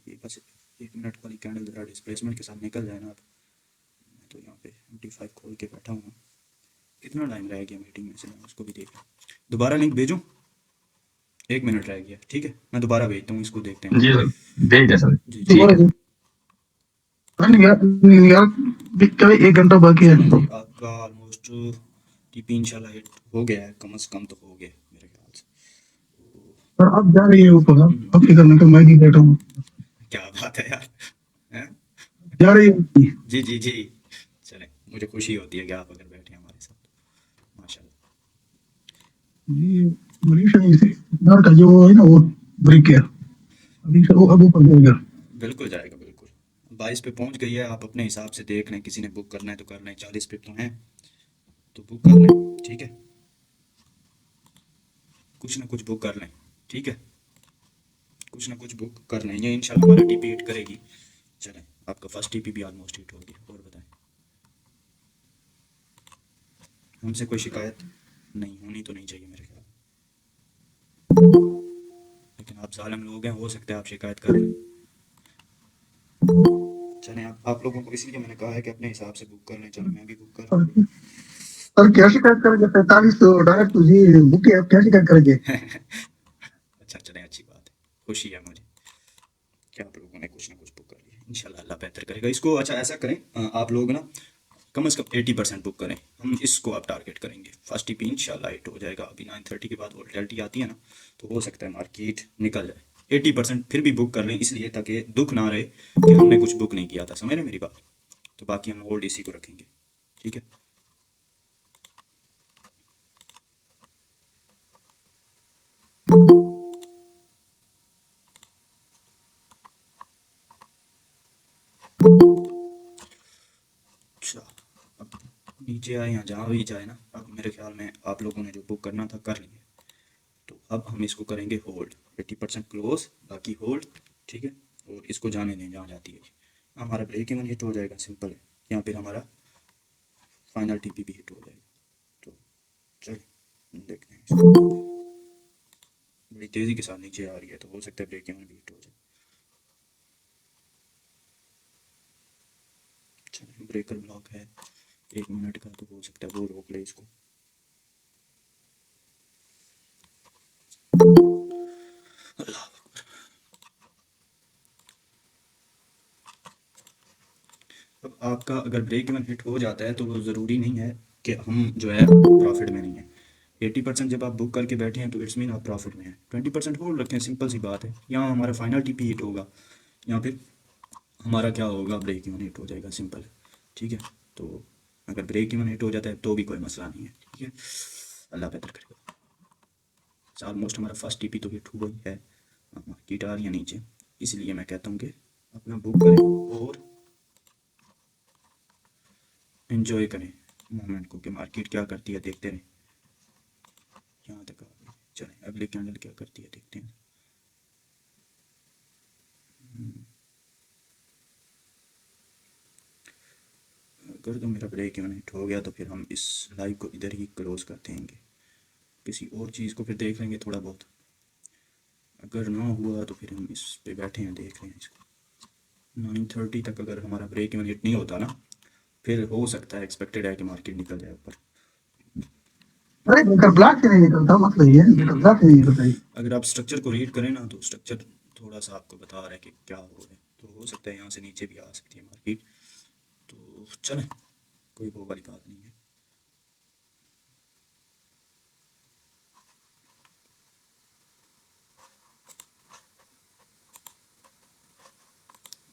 ये बस 1 मिनट वाली कैंडल ज़रा डिस्प्लेसमेंट के साथ निकल जाए ना, अब मैं तो यहाँ पे MT5 खोल के बैठा हूँ। कितना टाइम रह गया मीटिंग में से, मैं उसको भी देख लूँ, दोबारा लिंक भेजूँ? 1 मिनट रह गया, ठीक है, मैं दोबारा भेजता हूँ, इसको देखते हैं। जी सर, भेज दें सर, जी जी, ठीक है। दोबारा यार 1 घंटा बाकी है। चलें जी, आपका ऑलमोस्ट टीपी इंशाल्लाह हिट हो गया है, कम से कम तो हो गया है मेरे ख्याल से। सर आप जा रही है ऊपर, अब फिक्र नहीं, तो मैं नहीं बैठा हूँ। क्या बात है यार, हैं? जा रही है। जी जी जी, चले, मुझे खुशी होती है कि आप अगर बैठे हैं हमारे साथ, माशाल्लाह। ये मलेशिया से घर का जो है ना वो ब्रेक है अभी, सर वो अब ऊपर जाएगा। बिल्कुल जाएगा, बिल्कुल। 22 पे पहुंच गई है, आप अपने हिसाब से देख लें, किसी ने बुक करना है तो कर लें, 40 पे तो हैं तो बुक कर लें, ठीक है, कुछ ना कुछ बुक कर लें, ठीक है, कुछ ना कुछ बुक कर लें, ये इंशाल्लाह हमारा टीपी हिट करेगी। चलें, आपका फर्स्ट टीपी भी ऑलमोस्ट हिट हो गया, और बताएं, हमसे कोई शिकायत नहीं होनी तो नहीं चाहिए मेरे ख्याल, लेकिन आप जालिम लोग हैं, हो सकता है आप शिकायत कर लें। चलें, आप लोगों को इसलिए मैंने कहा है कि अपने हिसाब से बुक कर लें, चलो मैं भी बुक कर सर सर, क्या शिकायत करेंगे? 45 तो डायरेक्ट तुझे बुक है, अब क्या शिकायत करेंगे? अच्छा चलें, अच्छी बात है, खुशी है मुझे कि आप लोगों ने कुछ ना कुछ बुक कर लिया, इंशाल्लाह अल्लाह बेहतर करेगा इसको। अच्छा ऐसा करें, आप लोग ना कम से कम 80% बुक करें, हम इसको आप टारगेट करेंगे, फर्स्ट टीपी इंशाल्लाह हिट हो जाएगा। अभी 9:30 के बाद वोलेटिलिटी आती है ना, तो हो सकता है मार्केट निकल जाए। 80% फिर भी बुक कर लें, इसलिए ताकि दुख ना रहे कि हमने कुछ बुक नहीं किया था, समझ रहे मेरी बात। तो बाकी हम होल्ड इसी को रखेंगे, ठीक है। अच्छा, अब नीचे आए या जहाँ भी जाए ना, अब मेरे ख्याल में आप लोगों ने जो बुक करना था कर लिया, तो अब हम इसको करेंगे होल्ड, 80% क्लोज, बाकी होल्ड, ठीक है। और इसको जाने दें जहाँ जाती है, हमारा ब्रेक इवन हिट हो जाएगा, सिंपल है, या फिर हमारा फाइनल टीपी भी हिट हो जाएगा। तो चलिए देखते हैं इसको, बड़ी तेज़ी के साथ नीचे आ रही है, तो हो सकता है ब्रेक इवन भी हिट हो जाए। चलिए, ब्रेकर ब्लॉक है 1 मिनट का, तो हो सकता है वो रोक ले इसको। अल्लाह, अब आपका अगर ब्रेक इवन हिट हो जाता है तो वो ज़रूरी नहीं है कि हम जो है प्रॉफिट में नहीं है। 80% जब आप बुक करके बैठे हैं तो इट्स मीन आप प्रॉफिट में हैं। 20% होल्ड रखें, सिंपल सी बात है, यहाँ हमारा फाइनल टीपी हिट होगा, या फिर हमारा क्या होगा, ब्रेक इवन हिट हो जाएगा, सिंपल है, ठीक है। तो अगर ब्रेक इवन हिट हो जाता है तो भी कोई मसला नहीं है, ठीक है, अल्लाह बेहतर करेगा। ऑलमोस्ट हमारा फर्स्ट टीपी तो हिट हुआ ही है, मार्केट आ रही है नीचे, इसलिए मैं कहता हूँ कि अपना बुक करें और एंजॉय करें मोमेंट को, कि मार्केट क्या करती है देखते रहें। यहाँ तक आ गई, चलें अगले कैंडल क्या करती है देखते हैं। अगर तो मेरा ब्रेक इवन हिट हो गया तो फिर हम इस लाइव को इधर ही क्लोज कर देंगे, किसी और चीज़ को फिर देख लेंगे थोड़ा बहुत। अगर ना हुआ तो फिर हम इस पे बैठे हैं, देख रहे हैं इसको। 9:30 तक अगर हमारा ब्रेक इवन हिट नहीं होता ना, फिर हो सकता है, एक्सपेक्टेड है कि मार्केट निकल जाए ऊपर। अरे ब्रेकर ब्लॉक से नहीं निकलता, मतलब ये है ब्रेकर ब्लॉक से नहीं निकलता है। अगर आप स्ट्रक्चर को रीड करें ना, तो स्ट्रक्चर थोड़ा सा आपको बता रहा है कि क्या हो रहा है, तो हो सकता है यहाँ से नीचे भी आ सकती है मार्केट। तो चलें, कोई वो वाली बात नहीं है।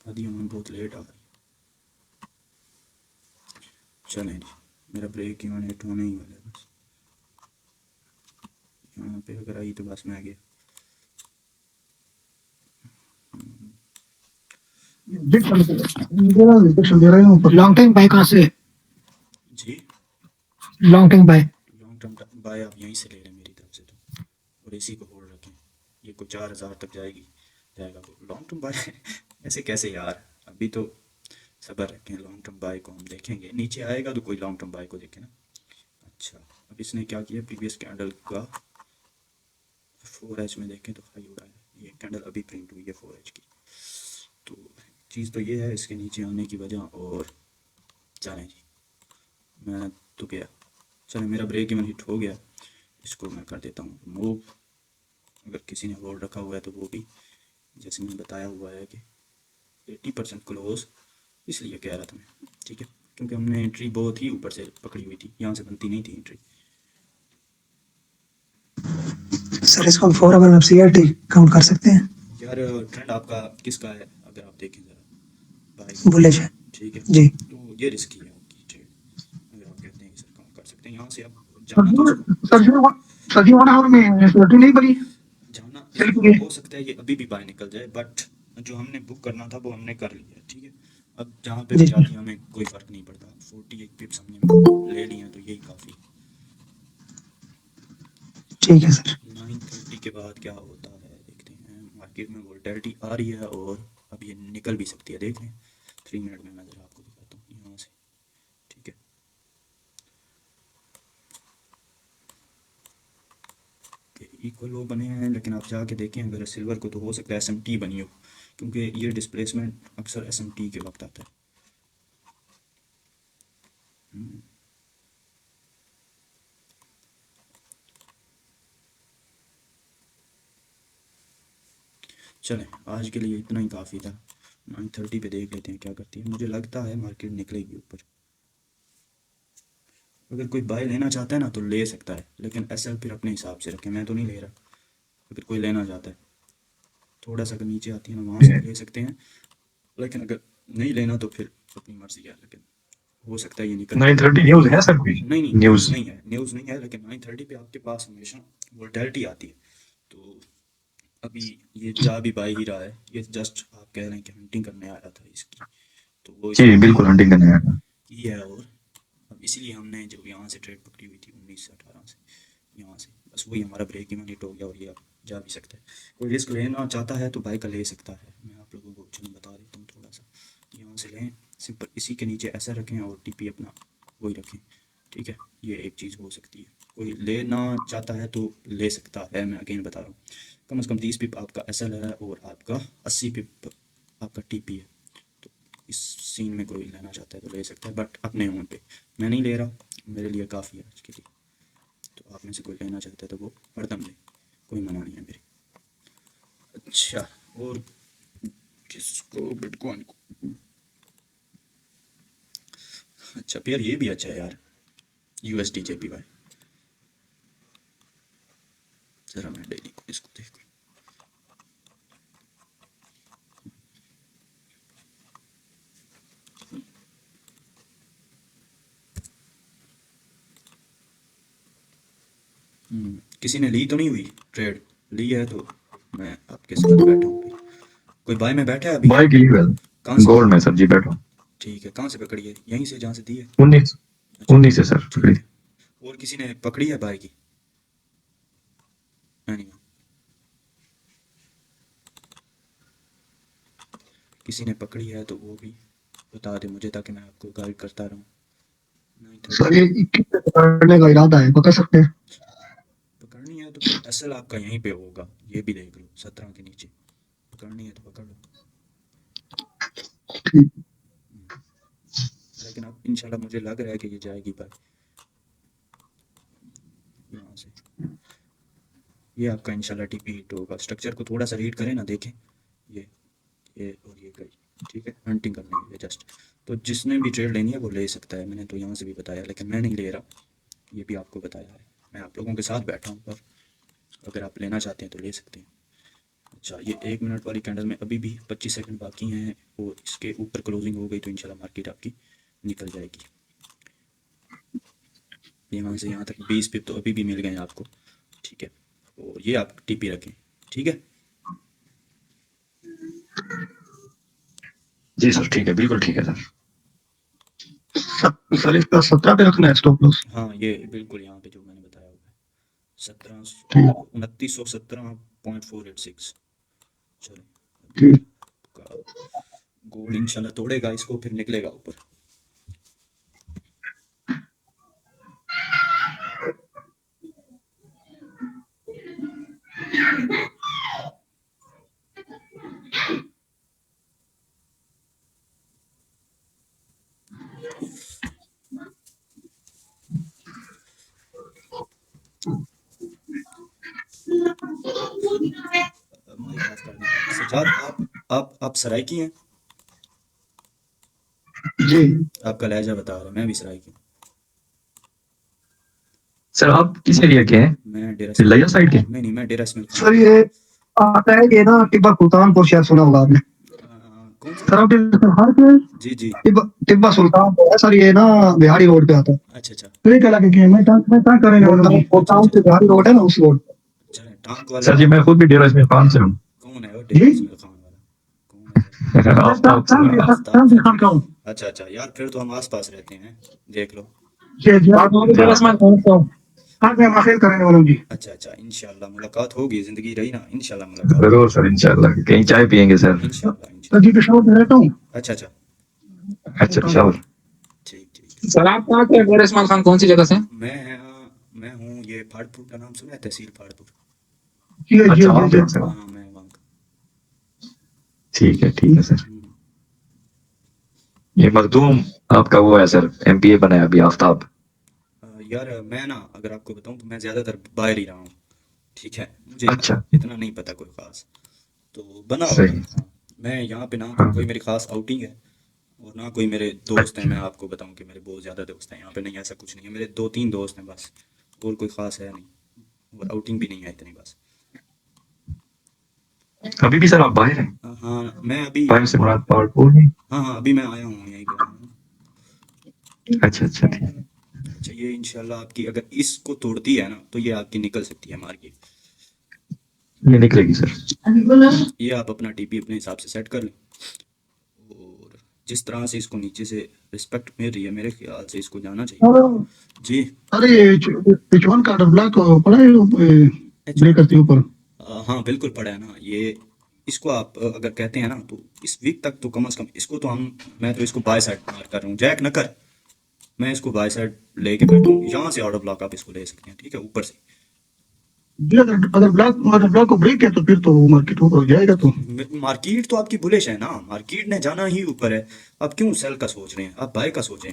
आधी अमाउंट बहुत लेट आ रही है। चलें जी, मेरा ब्रेक इवन हिट होने ही वाला है बस, यहाँ पे अगर आई तो बस मैं आ गया। इंजेक्शन दे रहे हैं ऊपर। लॉन्ग टाइम बाय कहाँ से? जी, long time buy long term buy आप यहीं से ले लें मेरी तरफ से तो, और इसी को होल्ड रखें, ये कोई 4,000 तक जाएगा लॉन्ग टर्म बाय। ऐसे कैसे यार, अभी तो सब्र रखें, लॉन्ग टर्म बाय को हम देखेंगे, नीचे आएगा तो कोई लॉन्ग टर्म बाय को देखें ना। अच्छा, अब इसने क्या किया, प्रीवियस कैंडल का 4H में देखें तो हाई उड़ा है, ये कैंडल अभी प्रिंट हुई है 4H की। तो चीज़ तो ये है इसके नीचे आने की वजह। और चलें जी, मैं तो गया, चलें मेरा ब्रेक इवन हिट हो गया, इसको मैं कर देता हूँ मूव। अगर किसी ने होल्ड रखा हुआ है तो वो भी, जैसे मैंने बताया हुआ है कि 80% क्लोज, इसलिए कह रहा था मैं, ठीक है। क्योंकि हमने एंट्री बहुत ही ऊपर से पकड़ी हुई थी, यहाँ से बनती नहीं थी एंट्री। सर इसको 4 अगर आप CRT काउंट कर सकते हैं। यार ट्रेंड आपका किसका है अगर आप देखें ज़रा भाई, बुलिश है ठीक है, जी। तो ये रिस्की है आपकी ट्रेड। अगर आप कहते हैं कि सर काउंट कर सकते हैं यहाँ से, अब जाना तो इसको sir ji sir ji 1 hour में सिक्योरिटी नहीं बनी जाना चल इसको गए। हो सकता है ये अभी भी बाहर निकल जाए, बट जो हमने बुक करना था वो हमने कर लिया है, ठीक है। अब जहाँ पे जी भी जाती है हमें कोई फ़र्क नहीं पड़ता, 48 पिप्स हमने ले लिए हैं तो यही काफ़ी। ठीक है सर। 9:30 के बाद क्या होता है देखते हैं। मार्केट में वोलेटिलिटी आ रही है और अब ये निकल भी सकती है, देख लें। 3 मिनट में मैं ज़रा आपको दिखाता हूँ यहाँ से, ठीक है। इक्वल लो बने हैं, लेकिन आप जाके देखें अगर सिल्वर को तो हो सकता है SMT बनी हो, क्योंकि ये डिस्प्लेसमेंट अक्सर SMT के वक्त आता है। चलें, आज के लिए इतना ही काफ़ी था। 9:30 पे देख लेते हैं क्या करती है। मुझे लगता है मार्केट निकलेगी ऊपर। अगर कोई बाय लेना चाहता है ना तो ले सकता है, लेकिन SL फिर अपने हिसाब से रखें, मैं तो नहीं ले रहा। अगर कोई लेना चाहता है थोड़ा सा अगर नीचे आती है ना वहाँ से ले सकते हैं, लेकिन अगर नहीं लेना तो फिर अपनी मर्जी है। लेकिन हो सकता है ये निकल 9:30 न्यूज़ है सर कोई? नहीं नहीं न्यूज़ न्यूज़ नहीं है, लेकिन 9:30 पे आपके पास हमेशा वोलेटिलिटी आती है। तो अभी ये जा भी बाय ही रहा है, ये जस्ट आप कह रहे हैं कि हंटिंग करने आया था इसकी, तो वो जी इसने बिल्कुल हंटिंग करने आया था। की है। और अब इसीलिए हमने जब यहाँ से ट्रेड पकड़ी हुई थी 19 से 18 से, यहाँ से बस वही हमारा ब्रेक इवन हिट हो गया और ये अब जा भी सकता है। कोई रिस्क लेना चाहता है तो बाय का ले सकता है। मैं आप लोगों को चलो बता देता हूँ थोड़ा सा। यहाँ से लें, सिंपल इसी के नीचे ऐसा रखें और TP अपना वही रखें, ठीक है। ये एक चीज़ हो सकती है, कोई लेना चाहता है तो ले सकता है। मैं अगेन बता रहा हूँ, कम से कम 30 पिप आपका SL है और आपका 80 पिप आपका TP है। तो इस सीन में कोई लेना चाहता है तो ले सकता है, बट अपने होम पे। मैं नहीं ले रहा, मेरे लिए काफ़ी है आज के लिए। तो आप में से कोई लेना चाहता है तो वो हरदम ले, कोई मना नहीं है मेरी। अच्छा, और किसको? बिटकॉइन को। अच्छा पेयर ये भी अच्छा है यार, USD JPY। ज़रा मैं डेली को इसको देखूँ। किसी ने ली तो नहीं हुई ट्रेड? ली है तो मैं आपके साथ बैठा हूँ फिर। कोई बाय में बैठा है अभी? बाय की वेल कहाँ से? गोल्ड में सर जी बैठा हूँ। ठीक है, कहाँ से पकड़ी है? यहीं से जहाँ से दी है? 19 अच्छा 19 है सर ठीक पकड़ी। है। और किसी ने पकड़ी है बाय की? नहीं, किसी ने पकड़ी है तो वो भी बता दे मुझे, ताकि मैं आपको गाइड करता रहूँ। 9:30 सर ये 21 पे पकड़ने का इरादा है, पकड़ सकते हैं। पकड़नी है तो फिर SL आपका यहीं पे होगा, ये भी देख लो 17 के नीचे। पकड़नी है तो पकड़ लो। ठीक। लेकिन अब इंशाल्लाह मुझे लग रहा है कि ये जाएगी बाय यहाँ से। ये आपका इंशाल्लाह TP हिट होगा। स्ट्रक्चर को थोड़ा सा रीड करें ना, देखें ये और ये गई, ठीक है। हंटिंग करनी है जस्ट। तो जिसने भी ट्रेड लेनी है वो ले सकता है, मैंने तो यहाँ से भी बताया, लेकिन मैं नहीं ले रहा, ये भी आपको बताया है। मैं आप लोगों के साथ बैठा हूँ, पर अगर आप लेना चाहते हैं तो ले सकते हैं। अच्छा, ये 1 मिनट वाली कैंडल में अभी भी 25 सेकंड बाकी हैं और इसके ऊपर क्लोजिंग हो गई तो इंशाल्लाह मार्केट आपकी निकल जाएगी। यहाँ से यहाँ तक 20 पिप तो अभी भी मिल गए हैं आपको, ठीक है। और ये आप TP रखें, ठीक है। जी सर ठीक है बिल्कुल ठीक है सर। सर इसका 17 पे रखना है स्टॉप लॉस। हाँ ये बिल्कुल यहाँ पे जो मैंने बताया हुआ है ठीक 2917.486। चलो ठीक। गोल्ड इंशाल्लाह तोड़ेगा इसको, फिर निकलेगा ऊपर। माइक ऑफ कर दें। सजाद आप सराय की हैं? जी। आपका लहजा बता रहा है, मैं भी सराय की हूँ। सर आप किस एरिया के हैं? मैं डेरा लैया साइड के? नहीं मैं डेरा इसमाइल खान। सर ये आता है ये ना टिब्बा सुल्तानपुर, शायद सुना होगा आपने। कौन सा? सर आप टिब्बा सुल्तान के जी जी। टिब्बा सुल्तानपुर है सर, ये ना बिहारी रोड पे आता है। अच्छा अच्छा तो क्या लगे कि मैं टांग करेंगे वो टाउन से बिहारी रोड है ना, उस रोड। अच्छा। टांग वाला सर जी मैं खुद भी डेरा इसमें खान से हूँ। कौन है वो डेरा इसमाइल खान वाला? कौन है सर? आफ्ताब सर। आफ्ताब टांग दिखा हूँ। अच्छा अच्छा यार, फिर तो हम आस पास रहते हैं, देख लो। जी आप मैं माफिल करेंगे वालों जी। अच्छा अच्छा, इंशाल्लाह मुलाकात होगी, जिंदगी रही ना, इंशाल्लाह मुलाकात जरूर सर, इंशाल्लाह कहीं चाय पियेंगे सर। इंशाल्लाह सर इंशाल्लाह। जी पेशावर में रहता हूँ। अच्छा अच्छा, अच्छा अच्छा। ठीक ठीक। सर आप कहाँ के डेरा इस्माइल खान कौन सी जगह से? मैं हूँ ये फाड़पुर का नाम सुना है, तहसील फाड़पुर। जी जी अच्छा वहाँ जी पे जी। हैं सर। हाँ मैं वहाँ का। ठीक है सर। ये मखदूम आपका वो है सर, एमपीए बना है अभी आफ्ताब। यार मैं ना अगर आपको बताऊँ तो मैं ज़्यादातर बाहर ही रहा हूँ, ठीक है, मुझे अच्छा इतना नहीं पता कोई ख़ास, तो बना होगा। सही। हाँ, मैं यहाँ पे ना तो हाँ कोई मेरी ख़ास आउटिंग है और ना कोई मेरे दोस्त हैं। अच्छा मैं आपको बताऊँ कि मेरे बहुत ज़्यादा दोस्त हैं यहाँ पे, नहीं ऐसा कुछ नहीं है, मेरे 2-3 दोस्त हैं बस, और कोई ख़ास है नहीं, और आउटिंग भी नहीं है इतनी बस। अभी भी सर आप बाहर हैं? हाँ मैं अभी, बाहर से मुराद पावरपुर में? हाँ अभी मैं आया हूँ, यहीं पे आया हूँ। अच्छा ठीक है। अच्छा, ये इंशाल्लाह आपकी अगर इसको तोड़ती है ना तो ये आपकी निकल सकती है मार्केट। ये निकलेगी सर। ये आप अपना टीपी अपने हिसाब से सेट कर लें, और जिस तरह से इसको नीचे से रिस्पेक्ट मिल रही है मेरे ख्याल से इसको जाना चाहिए जी। अरे ये H1 का ब्लॉक पड़ा है ब्रेकर के ऊपर। हाँ बिल्कुल पड़ा है ना ये। इसको आप अगर कहते हैं ना तो इस वीक तक तो कम से कम इसको तो मैं तो इसको बाय साइड मार कर रहा हूँ, जैक न कर, मैं इसको बाय साइड लेके बैठा हूँ, यहाँ से आउट ऑफ ब्लॉक आप इसको ले सकते हैं, ठीक है, ऊपर से। जी अगर ब्लॉक को ब्रेक है तो फिर तो मार्केट ऊपर हो जाएगा। तो मार्केट तो आपकी बुलिश है ना, मार्केट ने जाना ही ऊपर है। आप क्यों सेल का सोच रहे हैं, आप बाय का सोचें।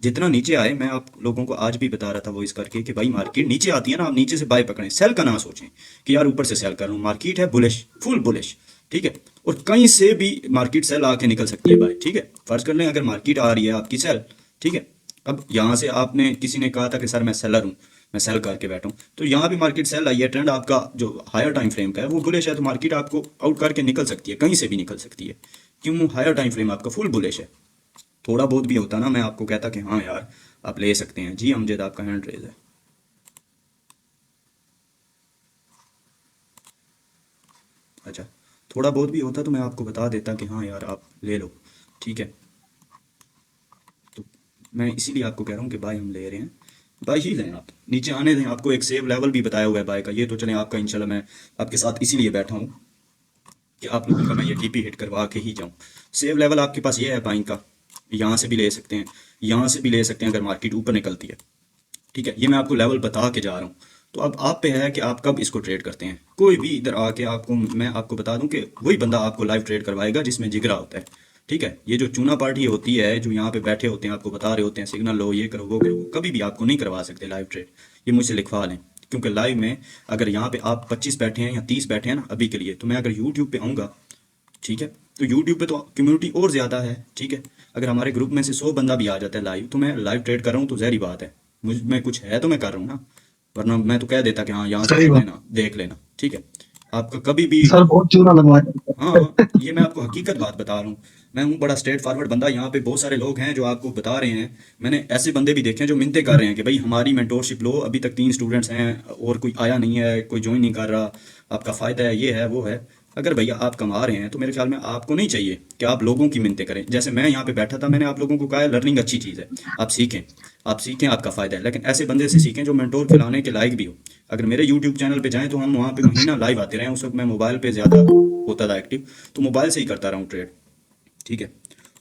जितना नीचे आए, मैं आप लोगों को आज भी बता रहा था वॉइस करके कि भाई मार्केट नीचे आती है ना, आप नीचे से बाय पकड़ें, सेल का ना सोचें कि यार ऊपर से सेल कर रहा हूँ। मार्केट है बुलिश, फुल बुलिश, ठीक है, और कहीं से भी मार्केट सेल आके निकल सकती है बाय, ठीक है। फर्ज कर लें अगर मार्केट आ रही है आपकी सेल, ठीक है, अब यहाँ से आपने किसी ने कहा था कि सर मैं सेलर हूँ, मैं सेल करके बैठा हूँ, तो यहाँ भी मार्केट सेल आई है, ट्रेंड आपका जो हायर टाइम फ्रेम का है वो बुलिश है, तो मार्केट आपको आउट करके निकल सकती है, कहीं से भी निकल सकती है। क्यों? हायर टाइम फ्रेम आपका फुल बुलिश है। थोड़ा बहुत भी होता ना, मैं आपको कहता कि हाँ यार आप ले सकते हैं। जी अमजद आपका हैंड रेज है। अच्छा, थोड़ा बहुत भी होता तो मैं आपको बता देता कि हाँ यार आप ले लो, ठीक है। तो मैं इसीलिए आपको कह रहा हूँ कि बाय हम ले रहे हैं, बाय ही लें आप, नीचे आने दें। आपको एक सेव लेवल भी बताया हुआ है बाय का, ये तो चलें आपका, इंशाल्लाह मैं आपके साथ इसीलिए बैठा हूँ कि आप लोगों का मैं ये टीपी हिट करवा के ही जाऊँ। सेव लेवल आपके पास ये है बाइंग का, यहाँ से भी ले सकते हैं, यहाँ से भी ले सकते हैं अगर मार्केट ऊपर निकलती है, ठीक है। ये मैं आपको लेवल बता के जा रहा हूँ, तो अब आप पे है कि आप कब इसको ट्रेड करते हैं। कोई भी इधर आके आपको, मैं आपको बता दूं कि वही बंदा आपको लाइव ट्रेड करवाएगा जिसमें जिगरा होता है, ठीक है। ये जो चूना पार्टी होती है, जो यहाँ पे बैठे होते हैं, आपको बता रहे होते हैं सिग्नल लो, ये करो वो करो, कभी भी आपको नहीं करवा सकते लाइव ट्रेड। ये मुझसे लिखवा लें, क्योंकि लाइव में अगर यहाँ पे आप 25 बैठे हैं या 30 बैठे हैं ना अभी के लिए, तो मैं अगर यूट्यूब पे आऊँगा, ठीक है, तो यूट्यूब पे तो कम्युनिटी और ज़्यादा है, ठीक है। अगर हमारे ग्रुप में से 100 बंदा भी आ जाता है लाइव, तो मैं लाइव ट्रेड कर रहा हूँ तो जहरी बात है, मुझ में कुछ है तो मैं कर रहा हूँ ना, वरना मैं तो कह देता कि हाँ यहाँ से सही कर बात। लेना, देख लेना, ठीक है। आपका कभी भी, सर बहुत चूना लगवाया। हाँ ये मैं आपको हकीकत बात बता रहा हूँ, मैं हूँ बड़ा स्ट्रेट फॉरवर्ड बंदा। यहाँ पे बहुत सारे लोग हैं जो आपको बता रहे हैं, मैंने ऐसे बंदे भी देखे हैं जो मिन्नतें कर रहे हैं कि भाई हमारी मेंटोरशिप लो, अभी तक 3 स्टूडेंट्स हैं और कोई आया नहीं है, कोई ज्वाइन नहीं कर रहा, आपका फ़ायदा है, ये है वो है। अगर भैया आप कमा रहे हैं तो मेरे ख्याल में आपको नहीं चाहिए कि आप लोगों की मिन्नतें करें। जैसे मैं यहाँ पे बैठा था, मैंने आप लोगों को कहा है लर्निंग अच्छी चीज़ है, आप सीखें, आप सीखें, आपका फ़ायदा है, लेकिन ऐसे बंदे से सीखें जो मेंटोर खिलाने के लायक भी हो। अगर मेरे यूट्यूब चैनल पे जाएं तो हम वहाँ पे महीना लाइव आते रहे, उस वक्त मैं मोबाइल पे ज़्यादा होता था एक्टिव, तो मोबाइल से ही करता रहा हूँ ट्रेड, ठीक है।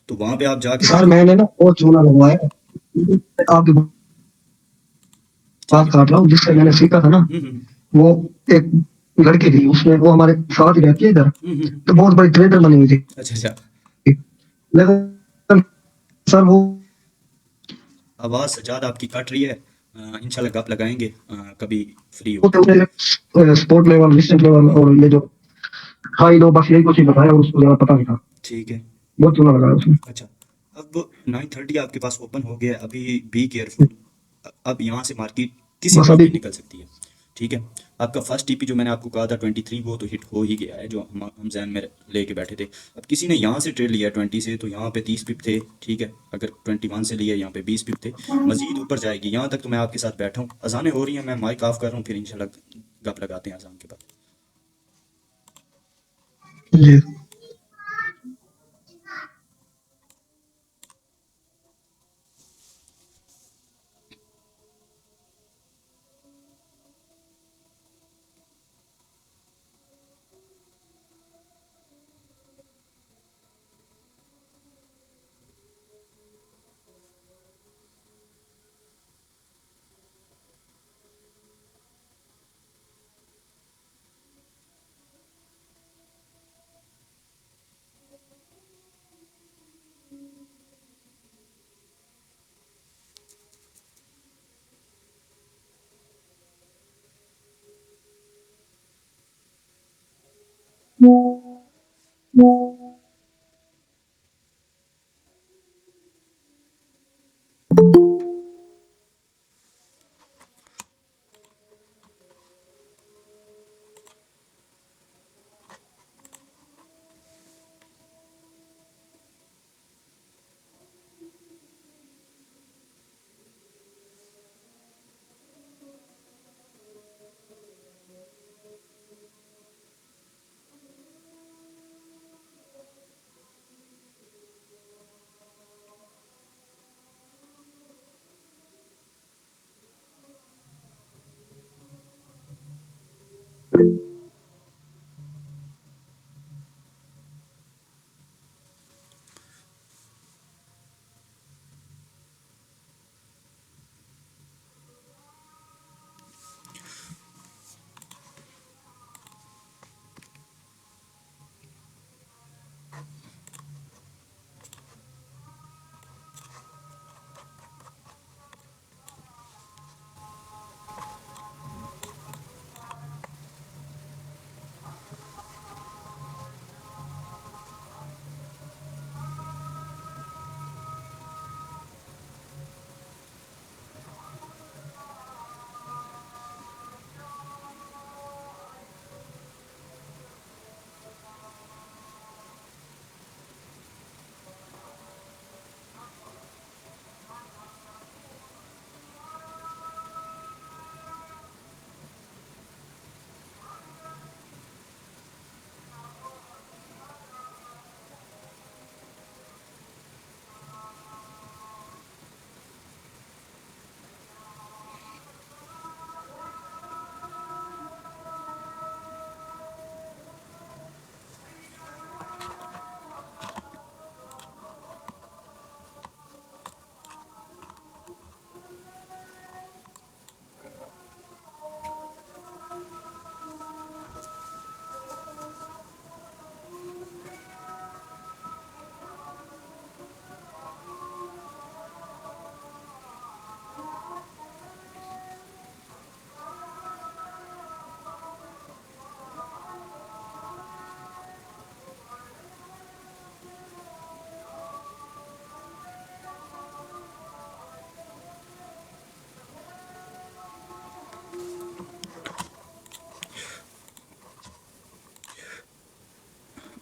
तो वहाँ पे आप जाके सर मैंने ना बहुत चूना लगवाया। आपकी बात काट रहा हूँ, जिससे मैंने सीखा था ना, वो एक लड़की थी, उसमें वो हमारे साथ ही रहती है इधर, तो बहुत बड़ी ट्रेडर बनी हुई थी। अच्छा अच्छा, लेकिन सर वो आवाज़ सजाद आपकी कट रही है, इंशाल्लाह गप लगाएंगे कभी फ्री हो। स्पोर्ट लेवल, डिस्ट्रिक्ट लेवल और ये जो हाई लो, बस यही कुछ ही बताया, और उसको ज्यादा पता नहीं था। ठीक है, बहुत चूना लगाया उसमें। अच्छा अब 9:30 आपके पास ओपन हो गया है, अभी बी केयरफुल। अब यहाँ से मार्केट किसी बस टाइम अभी भी निकल सकती है, ठीक है। आपका फर्स्ट टीपी जो मैंने आपको कहा था 23, वो तो हिट हो ही गया है, जो हम जहन में लेके बैठे थे। अब किसी ने यहाँ से ट्रेड लिया 20 से, तो यहाँ पे 30 पिप थे, ठीक है। अगर 21 से लिया, यहाँ पे 20 पिप थे। मजीद ऊपर जाएगी, यहाँ तक तो मैं आपके साथ बैठा हूँ। अजानें हो रही हैं, मैं माइक ऑफ कर रहा हूँ, फिर इंशाल्लाह गप लगाते हैं अजान के बाद। जी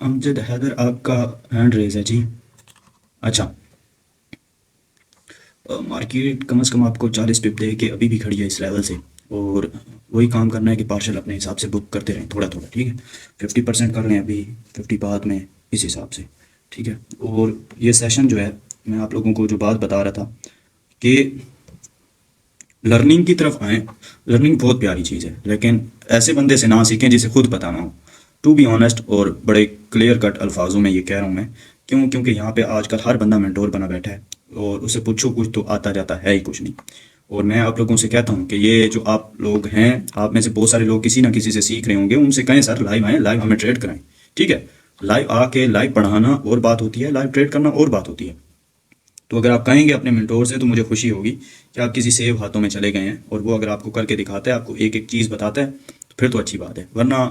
अमजद हैदर, आपका हैंड रेज है जी। अच्छा, मार्केट कम से कम आपको 40 पिप दे के अभी भी खड़ी है इस लेवल से, और वही काम करना है कि पार्शल अपने हिसाब से बुक करते रहें थोड़ा थोड़ा, ठीक है। 50% कर लें अभी, 50 बाद में, इस हिसाब से, ठीक है। और ये सेशन जो है, मैं आप लोगों को जो बात बता रहा था कि लर्निंग की तरफ आएँ। लर्निंग बहुत प्यारी चीज़ है, लेकिन ऐसे बंदे से ना सीखें जिसे खुद पता ना हो, टू बी ऑनेस्ट। और बड़े क्लियर कट अल्फाजों में ये कह रहा हूँ मैं, क्यों? क्योंकि यहाँ पे आजकल हर बंदा मेंटोर बना बैठा है, और उससे पूछो कुछ तो आता जाता है ही कुछ नहीं। और मैं आप लोगों से कहता हूँ कि ये जो आप लोग हैं, आप में से बहुत सारे लोग किसी ना किसी से सीख रहे होंगे, उनसे कहें सर लाइव आएँ, लाइव हमें ट्रेड कराएं, ठीक है। लाइव आके लाइव पढ़ाना और बात होती है, लाइव ट्रेड करना और बात होती है। तो अगर आप कहेंगे अपने मेंटोर से, तो मुझे खुशी होगी कि आप किसी सेव हाथों में चले गए हैं, और वो अगर आपको करके दिखाता है, आपको एक एक चीज़ बताता है, तो फिर तो अच्छी बात है। वरना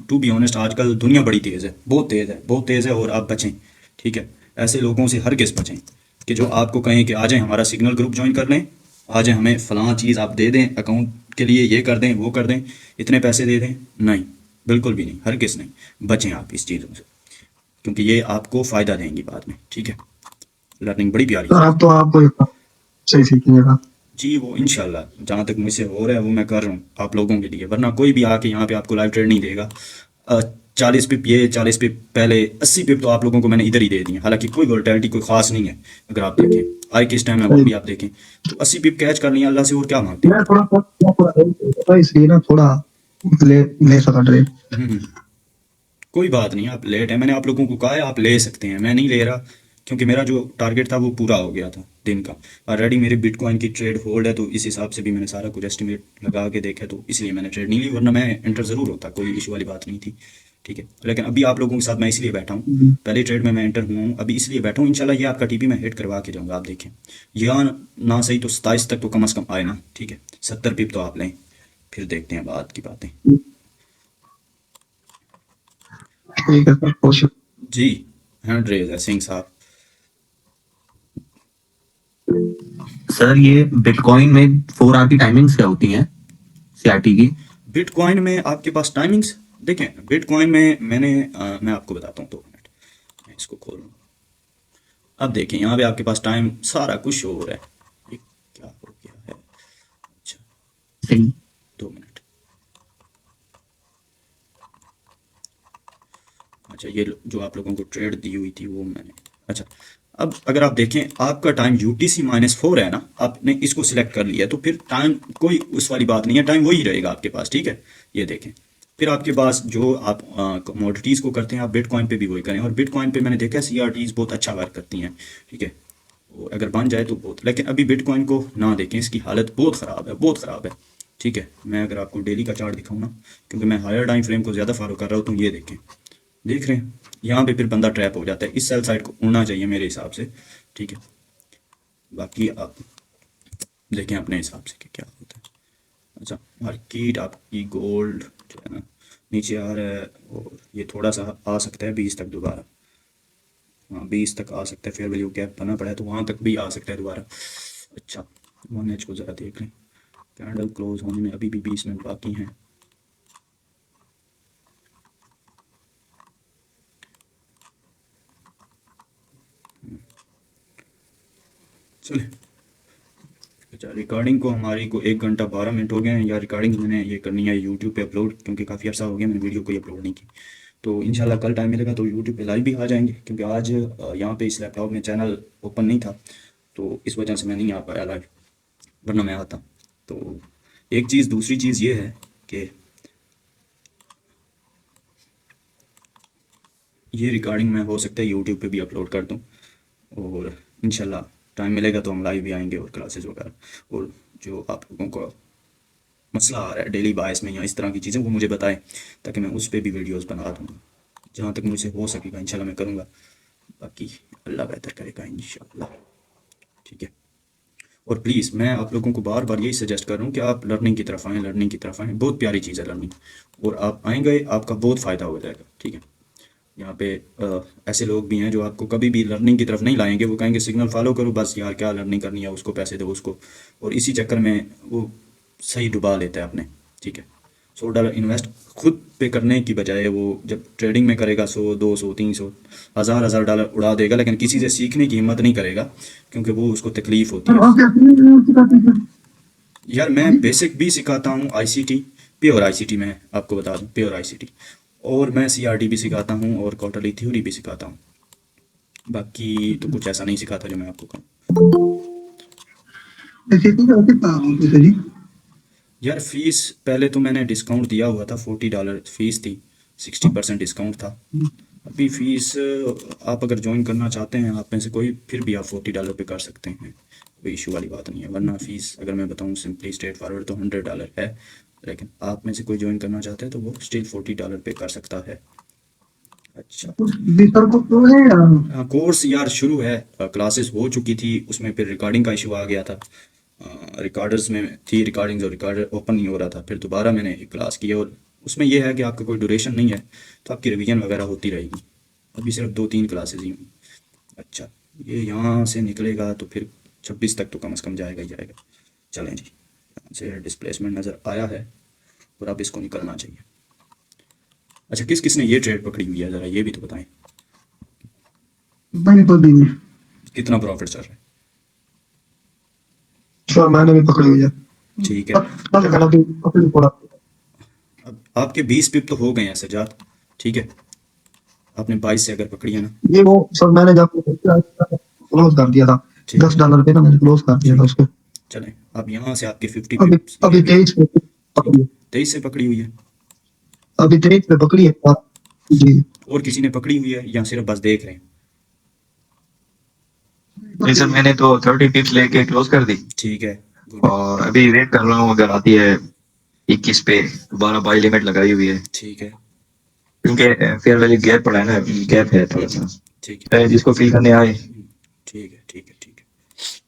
टू बी ऑनेस्ट, आजकल दुनिया बड़ी तेज़ है, बहुत तेज़ है, बहुत तेज़ है, और आप बचें, ठीक है। ऐसे लोगों से हरगिज़ बचें। कि जो आपको कहें कि आ जाएं हमारा सिग्नल ग्रुप ज्वाइन कर लें, आ जाएं हमें फ़लाँ चीज़ आप दे दें, अकाउंट के लिए ये कर दें, वो कर दें, इतने पैसे दे दें, नहीं, बिल्कुल भी नहीं, हरगिज़ नहीं। बचें आप इस चीज़ों से, क्योंकि ये आपको फ़ायदा देंगी बाद में, ठीक है। लर्निंग बड़ी प्यारी सर है आप तो आपको सही सीखिएगा। जी, वो इंशाल्लाह जहाँ तक मुझसे हो रहा है वो मैं कर रहा हूँ आप लोगों के लिए, वरना कोई भी आके यहाँ पे आपको लाइव ट्रेड नहीं देगा। 40 पिप ये 40 पिप पहले 80 पिप तो आप लोगों को मैंने इधर ही दे दिए, हालांकि कोई वोलेटिलिटी कोई खास नहीं है। अगर आप देखें आई किस टाइम है वो भी आप देखें तो 80 पिप कैच कर लिया, अल्लाह से और क्या मांगते हैं। मैं थोड़ा इसलिए ना थोड़ा ले सका ट्रेड। हम्म, कोई बात नहीं, आप लेट है, मैंने आप लोगों को कहा है आप ले सकते हैं, मैं नहीं ले रहा क्योंकि मेरा जो टारगेट था वो पूरा हो गया था दिन का। ऑलरेडी मेरी बिटकॉइन की ट्रेड होल्ड है, तो इस हिसाब से भी मैंने सारा कुछ एस्टिमेट लगा के देखा, तो इसलिए मैंने ट्रेड नहीं ली, वरना मैं एंटर ज़रूर होता, कोई इशू वाली बात नहीं थी, ठीक है। लेकिन अभी आप लोगों के साथ मैं इसलिए बैठा हूँ, पहले ट्रेड में मैं एंटर हुआ हूँ, अभी इसलिए बैठा हूँ। इंशाल्लाह ये आपका टीपी मैं हिट करवा के जाऊँगा, आप देखें, या ना सही तो 27 तक तो कम अज़ कम आए ना, ठीक है। 70 पिप तो आप लें, फिर देखते हैं बाद की बातें। ठीक है सर, कोशिश। जी, हैंड रेज है सिंह साहब। सर ये बिटकॉइन में 4 आवर की टाइमिंग्स क्या होती हैं सीआरटी की? बिटकॉइन में आपके पास टाइमिंग्स देखें, बिटकॉइन में मैं आपको बताता हूँ, 2 मिनट मैं इसको खोल लूँ। अब देखें यहाँ पे आपके पास टाइम सारा कुछ शो हो रहा है, ये क्या हो गया है, अच्छा सही। 2 मिनट, अच्छा ये जो आप लोगों को ट्रेड दी हुई थी वो मैंने, अच्छा अब अगर आप देखें आपका टाइम UTC -4 है ना, आपने इसको सिलेक्ट कर लिया तो फिर टाइम कोई उस वाली बात नहीं है, टाइम वही रहेगा आपके पास, ठीक है। ये देखें फिर आपके पास जो आप कमोडिटीज़ को करते हैं आप बिटकॉइन पे भी वही करें, और बिटकॉइन पे मैंने देखा CRTs बहुत अच्छा वर्क करती हैं, ठीक है। और अगर बन जाए तो बहुत, लेकिन अभी बिटकॉइन को ना देखें, इसकी हालत बहुत ख़राब है, बहुत ख़राब है, ठीक है। मैं अगर आपको डेली का चार्ट दिखाऊँ ना, क्योंकि मैं हायर टाइम फ्रेम को ज़्यादा फॉलो कर रहा हूँ, तो ये देखें, देख रहे हैं यहाँ पे फिर बंदा ट्रैप हो जाता है, इस सेल साइड को उड़ना चाहिए मेरे हिसाब से, ठीक है। बाकी आप देखें अपने हिसाब से कि क्या होता है। अच्छा मार्केट आपकी गोल्ड जो है ना नीचे आ रहा है, और ये थोड़ा सा आ सकता है 20 तक दोबारा, हाँ 20 तक आ सकता है, फेयर वैल्यू गैप बना पड़ा है तो वहाँ तक भी आ सकता है दोबारा। अच्छा 1H को ज़रा देख लें, कैंडल क्लोज होने में अभी भी 20 मिनट बाकी हैं। चले, अच्छा रिकॉर्डिंग को हमारी को 1 घंटा 12 मिनट हो गए हैं, या रिकॉर्डिंग मैंने ये करनी है यूट्यूब पे अपलोड, क्योंकि काफ़ी अर्सा हो गया मैंने वीडियो कोई अपलोड नहीं की। तो इंशाल्लाह कल टाइम मिलेगा तो यूट्यूब पे लाइव भी आ जाएंगे, क्योंकि आज यहाँ पे इस लैपटॉप में चैनल ओपन नहीं था तो इस वजह से मैं नहीं आ पाया लाइव, वरना मैं आता। तो एक चीज़, दूसरी चीज़ ये है कि ये रिकॉर्डिंग मैं हो सकता है यूट्यूब पे भी अपलोड कर दूँ, और इंशाल्लाह टाइम मिलेगा तो हम लाइव भी आएंगे और क्लासेस वगैरह, और जो आप लोगों को मसला आ रहा है डेली बायस में या इस तरह की चीज़ें वो मुझे बताएं, ताकि मैं उस पर भी वीडियोस बना दूँगा, जहाँ तक मुझसे हो सकेगा इंशाल्लाह मैं करूँगा। बाकी अल्लाह बेहतर करेगा इंशाल्लाह, ठीक है। और प्लीज़ मैं आप लोगों को बार बार यही सजेस्ट कर रहा हूँ कि आप लर्निंग की तरफ आएँ, लर्निंग की तरफ आएँ, बहुत प्यारी चीज़ है लर्निंग, और आप आएंगे आपका बहुत फ़ायदा हो जाएगा, ठीक है। यहाँ पे ऐसे लोग भी हैं जो आपको कभी भी लर्निंग की तरफ नहीं लाएंगे, वो कहेंगे सिग्नल फॉलो करो बस यार, क्या लर्निंग करनी है, उसको पैसे दो उसको, और इसी चक्कर में वो सही डुबा लेता है अपने, ठीक है। $100 इन्वेस्ट खुद पे करने की बजाय वो जब ट्रेडिंग में करेगा 100 200 300 हज़ार डॉलर उड़ा देगा, लेकिन किसी से सीखने की हिम्मत नहीं करेगा, क्योंकि वो उसको तकलीफ होती है। यार मैं बेसिक भी सिखाता हूँ, ICT प्योर ICT मैं आपको बता दूँ, प्योर ICT, और मैं CRT भी सिखाता हूँ और क्वार्टरली थ्योरी भी सिखाता हूँ। बाकी तो कुछ ऐसा नहीं सिखाता जो मैं आपको कहूँ। जी यार फीस पहले तो मैंने डिस्काउंट दिया हुआ था, $40 फीस थी, 60% डिस्काउंट था। अभी फीस आप अगर ज्वाइन करना चाहते हैं आप में से कोई, फिर भी आप $40 पे कर सकते हैं, कोई इशू वाली बात नहीं है। वरना फीस अगर मैं बताऊँ सिंपली स्ट्रेट फॉरवर्ड तो $100 है, लेकिन आप में से कोई ज्वाइन करना चाहता है तो वो स्टिल $40 पे कर सकता है। अच्छा सर को तो है यार। कोर्स यार शुरू है, क्लासेस हो चुकी थी, उसमें फिर रिकॉर्डिंग का इशू आ गया था, रिकॉर्डर्स में थी रिकॉर्डिंग्स और रिकॉर्डर ओपन नहीं हो रहा था, फिर दोबारा मैंने एक क्लास की, और उसमें यह है कि आपका कोई ड्यूरेशन नहीं है तो आपकी रिवीजन वगैरह होती रहेगी। अभी सिर्फ 2-3 क्लासेस ही हुई। अच्छा ये यहाँ से निकलेगा तो फिर 26 तक तो कम से कम जाएगा ही जाएगा। चलें जी, यहाँ से डिस्प्लेसमेंट नज़र आया है और अब इसको निकलना चाहिए। अच्छा, किस किसने ये ट्रेड पकड़ी हुई है ज़रा ये भी तो बताएं, मैंने तो दी नहीं। कितना प्रॉफिट चल रहा है? सर मैंने भी पकड़ी हुई है। ठीक है, मैंने कहा कि पकड़ी पड़ा। अब आपके 20 पिप तो हो गए हैं सजाद, ठीक है, आपने 22 से अगर पकड़ी है ना, ये वो सर मैंने जब क्लोज कर दिया था ठीक। $10 पे ना, मैंने क्लोज कर दिया था उसको। चलें अब यहाँ से आपके 50 अभी पिप्स अभी 23 पे पकड़ी है। 23 से पकड़ी हुई है। अभी 23 पे पकड़ी है जी। और किसी ने पकड़ी हुई है या सिर्फ बस देख रहे हैं? नहीं सर, मैंने तो 30 पिप्स लेके क्लोज कर दी ठीक है, गुड, और अभी वेट कर रहा हूँ, अगर आती है 21 पे दोबारा बाई लिमिट लगाई हुई है, ठीक है, क्योंकि फेयर वैल्यू गैप पड़ा है ना, गैप है थोड़ा सा, ठीक है, चाहे जिसको फील करने आए। ठीक है, ठीक है, ठीक है,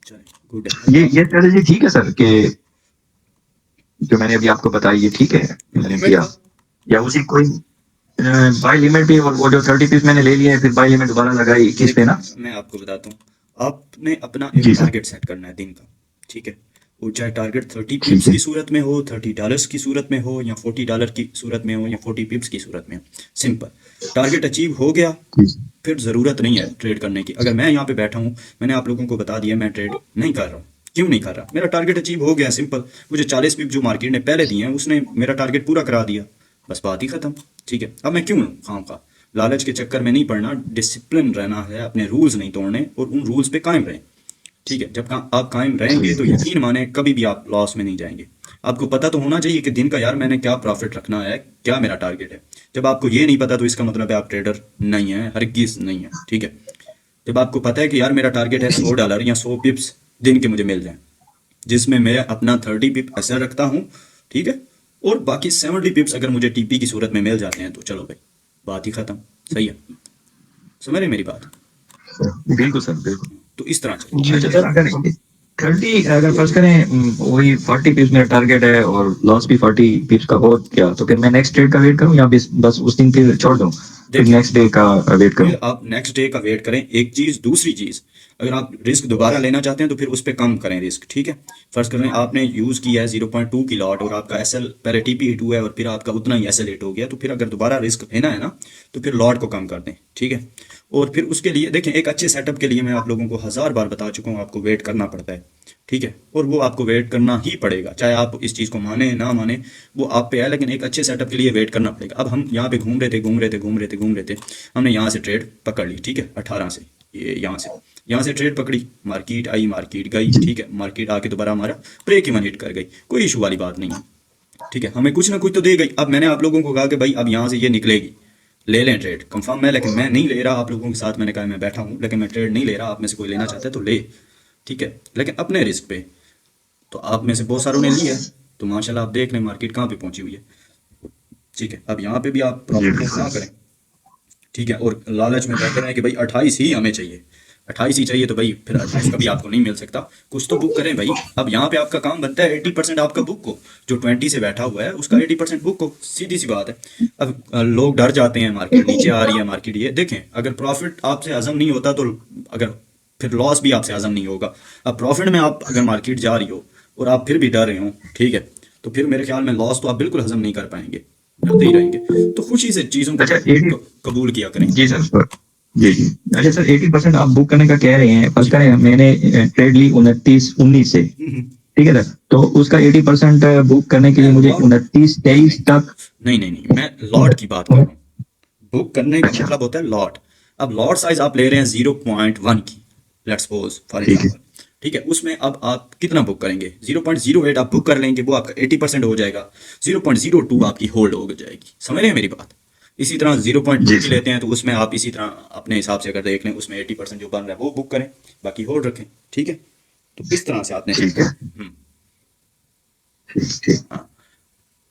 चलें गुड है। ये स्ट्रेटेजी ठीक है सर, कि जो मैंने अभी आपको बताई ये ठीक है मैंने लिमिट किया, का या उसी कोई बाई लिमिट भी, और वो जो 30 पीस मैंने ले लिए हैं, फिर बाई लिमिट दोबारा लगाई 21 पे ना। मैं आपको बताता हूँ, आपने अपना एक जी सर। टारगेट सेट करना है दिन का, ठीक है, वो चाहे टारगेट 30 ठीक पिप्स है। की सूरत में हो, $30 की सूरत में हो, या $40 की सूरत में हो, या 40 पिप्स की सूरत में हो। सिंपल, टारगेट अचीव हो गया फिर ज़रूरत नहीं है ट्रेड करने की। अगर मैं यहाँ पे बैठा हूँ, मैंने आप लोगों को बता दिया मैं ट्रेड नहीं कर रहा हूँ, क्यों नहीं कर रहा, मेरा टारगेट अचीव हो गया, सिंपल। मुझे 40 पिप जो मार्केट ने पहले दिए हैं उसने मेरा टारगेट पूरा करा दिया, बस बात ही खत्म, ठीक है। अब मैं क्यों लूँ खामखा, लालच के चक्कर में नहीं पड़ना, डिसिप्लिन रहना है, अपने रूल्स नहीं तोड़ने और उन रूल्स पे कायम रहें, ठीक है। जब आप कायम रहेंगे तो यकीन माने कभी भी आप लॉस में नहीं जाएंगे। आपको पता तो होना चाहिए कि दिन का यार मैंने क्या प्रॉफिट रखना है, क्या मेरा टारगेट है। जब आपको ये नहीं पता तो इसका मतलब है आप ट्रेडर नहीं है, हरगिज़ नहीं है, ठीक है। जब आपको पता है कि यार मेरा टारगेट है $100 या 100 पिप्स दिन के मुझे मिल जाएं, जिसमें मैं अपना 30 पिप ऐसा रखता हूँ, ठीक है, और बाकी 70 पिप्स अगर मुझे टीपी की सूरत में मिल जाते हैं तो चलो भाई बात ही खत्म, सही है, समझ रहे मेरी बात? बिल्कुल सर, बिल्कुल। तो इस तरह चलिए। अच्छा सर, अगर 30 अगर फर्ज करें वही 40 पिप्स मेरा टारगेट है और लॉस भी 40 पिप्स का हो गया, तो फिर मैं नेक्स्ट ट्रेड का वेट करूं या बस उस दिन फिर छोड़ दूं, फिर देखिए, नेक्स्ट डे का वेट करूं? फिर आप नेक्स्ट डे का वेट करें, एक चीज़। दूसरी चीज़, अगर आप रिस्क दोबारा लेना चाहते हैं तो फिर उस पर कम करें रिस्क, ठीक है। फर्स्ट करें आपने यूज़ किया है 0.2 की लॉट और आपका एस एल पहले टीपी हिट हुआ है और फिर आपका उतना ही एस एल हिट हो गया, तो फिर अगर दोबारा रिस्क लेना है ना तो फिर लॉट को कम कर दें, ठीक है। और फिर उसके लिए देखें, एक अच्छे सेटअप के लिए मैं आप लोगों को 1000 बार बता चुका हूँ, आपको वेट करना पड़ता है, ठीक है। और वो आपको वेट करना ही पड़ेगा, चाहे आप इस चीज़ को माने ना माने, वो आप पे है, लेकिन एक अच्छे सेटअप के लिए वेट करना पड़ेगा। अब हम यहाँ पे घूम रहे थे, हमने यहाँ से ट्रेड पकड़ ली, ठीक है, 18 से, ये यहाँ से ट्रेड पकड़ी, मार्केट आई, मार्केट गई, ठीक है, मार्केट आके दोबारा हमारा ब्रेक इवन हिट कर गई, कोई इशू वाली बात नहीं है, ठीक है, हमें कुछ ना कुछ तो दे गई। अब मैंने आप लोगों को कहा कि भाई अब यहाँ से ये निकलेगी, ले लें ट्रेड, कंफर्म है, लेकिन मैं नहीं ले रहा आप लोगों के साथ, मैंने कहा मैं बैठा हूँ लेकिन मैं ट्रेड नहीं ले रहा, आप में से कोई लेना चाहता है तो ले, ठीक है, लेकिन अपने रिस्क पे। तो आप में से बहुत सारों ने लिया है, तो माशाल्लाह आप देख लें मार्केट कहाँ पे पहुंची हुई है, ठीक है। अब यहाँ पे भी आप प्रॉफिट ना करें, ठीक है, और लालच में बैठे रहें कि भाई 28 ही हमें चाहिए, 28 ही चाहिए, तो भाई फिर 28 कभी आपको नहीं मिल सकता, कुछ तो बुक करें भाई। अब यहाँ पे आपका काम बनता है 80% आपका बुक को, जो 20 से बैठा हुआ है उसका 80% बुक को, सीधी सी बात है। अब लोग डर जाते हैं, मार्केट नीचे आ रही है, मार्केट ये देखें, अगर प्रॉफिट आपसे हजम नहीं होता तो अगर फिर लॉस भी आपसे हजम नहीं होगा। अब प्रॉफिट में आप अगर मार्केट जा रही हो और आप फिर भी डर रहे हो, ठीक है, तो फिर मेरे ख्याल में लॉस तो आप बिल्कुल हजम नहीं कर पाएंगे, डरते ही रहेंगे। तो खुशी से चीज़ों को अच्छा, 80 कबूल किया करें। जी सर, जी जी। अच्छा सर, 80% आप बुक करने का कह रहे हैं, फर्स्ट करें मैंने ट्रेड ली 29-19 से, ठीक है सर, तो उसका 80% बुक करने के लिए मुझे 29-23 तक। नहीं, मैं लॉट की बात कर रहा हूँ, बुक करने का अच्छा, मतलब होता है लॉट। अब लॉट साइज आप ले रहे हैं 0.1 की, लेट्स सपोज फॉर ठीक है। एग्जांपल, ठीक है, उसमें अब आप कितना बुक करेंगे, 0.08 आप बुक कर लेंगे, वो आपका 80% हो जाएगा, 0.02 आपकी होल्ड हो जाएगी, समझ रहे हैं मेरी बात। इसी तरह 0.2 जी की सर। लेते हैं तो उसमें आप इसी तरह अपने हिसाब से अगर देख लें, उसमें 80% जो बन रहा है वो बुक करें, बाकी होल्ड रखें, ठीक है। तो इस तरह से आपने ठीक है। ठीक। हाँ,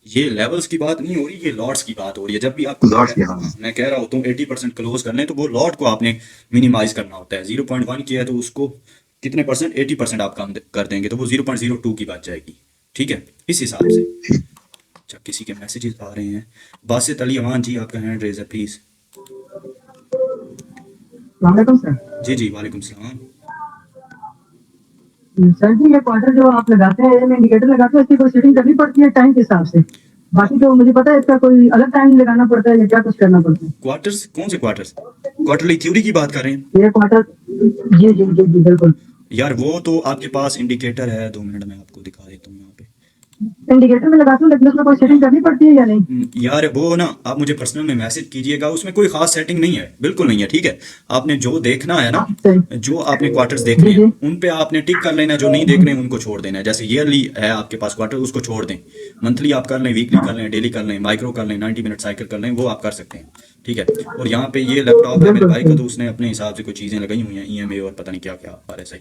ये लेवल्स की बात नहीं हो रही, ये लॉट्स की बात हो रही है। जब भी आपको लॉट्स की, हाँ। मैं कह रहा होता हूँ 80% क्लोज कर लें, तो वो लॉट को आपने मिनिमाइज करना होता है। 0.1 किया है तो उसको कितने परसेंट, 80% आप कम कर देंगे तो वो 0.02 की बात जाएगी, ठीक है, इस हिसाब से। अच्छा, किसी के मैसेजेस आ रहे हैं। बासित अली अमान जी, आपका हैंड रेज है प्लीज। वालेकुम सर। जी जी वालेकुम सलाम। सर जी ये क्वार्टर जो आप लगाते हैं इसमें इंडिकेटर लगाते हैं इसकी कोई सेटिंग करनी पड़ती है टाइम के हिसाब से? बाकी तो मुझे पता है इसका कोई अलग टाइम लगाना पड़ता है या क्या कुछ करना पड़ता है? क्वार्टर्स कौन से क्वार्टर्स? क्वार्टरली थ्योरी की बात कर रहे हैं? ये क्वार्टर जी जी जी जी बिल्कुल। यार वो तो आपके पास इंडिकेटर है, 2 मिनट में आपको दिखा देता हूँ यहाँ पे। इंडिकेटर में लगाते हैं लेकिन उसमें कोई सेटिंग करनी पड़ती है या नहीं? यार वो ना आप मुझे पर्सनल में मैसेज कीजिएगा, उसमें कोई खास सेटिंग नहीं है, बिल्कुल नहीं है, ठीक है। आपने जो देखना है ना, सही। जो आपने क्वार्टर्स देखने जी हैं जी उन पे आपने टिक कर लेना है, जो नहीं देखने हैं उनको छोड़ देना है। जैसे ईयरली है आपके पास क्वार्टर, उसको छोड़ दें। मंथली आप कर लें, वीकली कर लें, डेली कर लें, माइक्रो कर लें, 90 मिनट साइकिल कर लें, वो आप कर सकते हैं, ठीक है। और यहाँ पे ये लैपटॉप है मेरे बिल्कुल भाई का, सही। तो उसने अपने हिसाब से कुछ चीज़ें लगाई हुई हैं, ईएमए और पता नहीं क्या क्या RSI।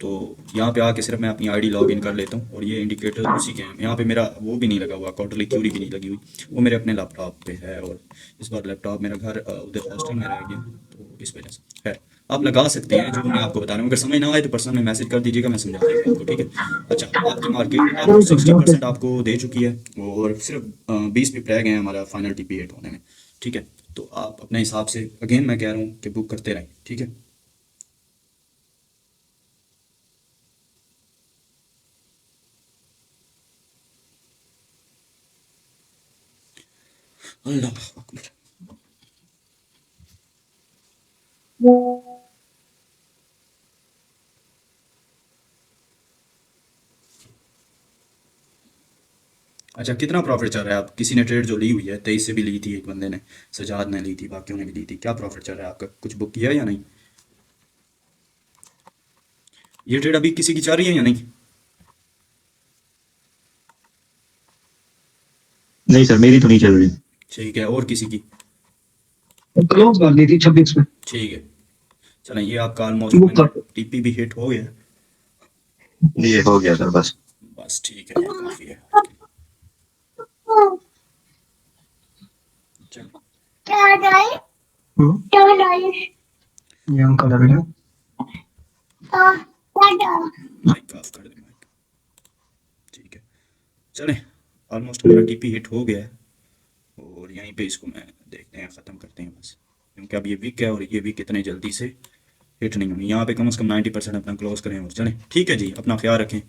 तो यहाँ पे आके सिर्फ मैं अपनी आईडी लॉग इन कर लेता हूँ और ये इंडिकेटर उसी के हैं। यहाँ पे मेरा वो भी नहीं लगा हुआ, क्वार्टरली थ्योरी भी नहीं लगी हुई, वो मेरे अपने लैपटॉप पे है। और इस बार लैपटॉप मेरा घर उधर हॉस्टल में रह गया, तो इस वजह से खैर आप लगा सकते हैं जो मैं आपको बता रहा हूँ। अगर समझ ना आए तो पर्सनल में मैसेज कर दीजिएगा, मैं समझा दूँगा आपको, ठीक है। अच्छा, आपकी मार्केट अब बिल्कुल 60% ओके। आपको दे चुकी है और सिर्फ 20 पिप रह गए हैं हमारा फाइनल TP8 होने में, ठीक है। तो आप अपने हिसाब से अगेन मैं कह रहा हूँ कि बुक करते रहें, ठीक है। अल्लाह अकबर। अच्छा, कितना प्रॉफिट चल रहा है? आप किसी ने ट्रेड जो ली हुई है 23 से भी ली थी, एक बंदे ने, सजाद ने ली थी, बाकियों ने भी ली थी, क्या प्रॉफिट चल रहा है आपका? कुछ बुक किया है या नहीं? ये ट्रेड अभी किसी की चल रही है या नहीं? नहीं सर, मेरी तो नहीं चल रही। ठीक है, और किसी की? क्लोज कर दी थी 26 में। ठीक है, चलें, ये आपका ऑलमोस्ट बुक कर। TP भी हिट हो गया। ये हो गया सर बस। बस ठीक है, ये काफ़ी है। चलो, ये अंकल है बेटा। माइक ऑफ कर दें, माइक, ठीक है। चलें, ऑलमोस्ट हमारा TP हिट हो गया है और यहीं पे इसको मैं देखते हैं, ख़त्म करते हैं बस, क्योंकि अब ये वीक है और ये वीक इतने जल्दी से हिट नहीं होंगी। यहाँ पे कम से कम 90% अपना क्लोज करें और चलें, ठीक है जी। अपना ख्याल रखें।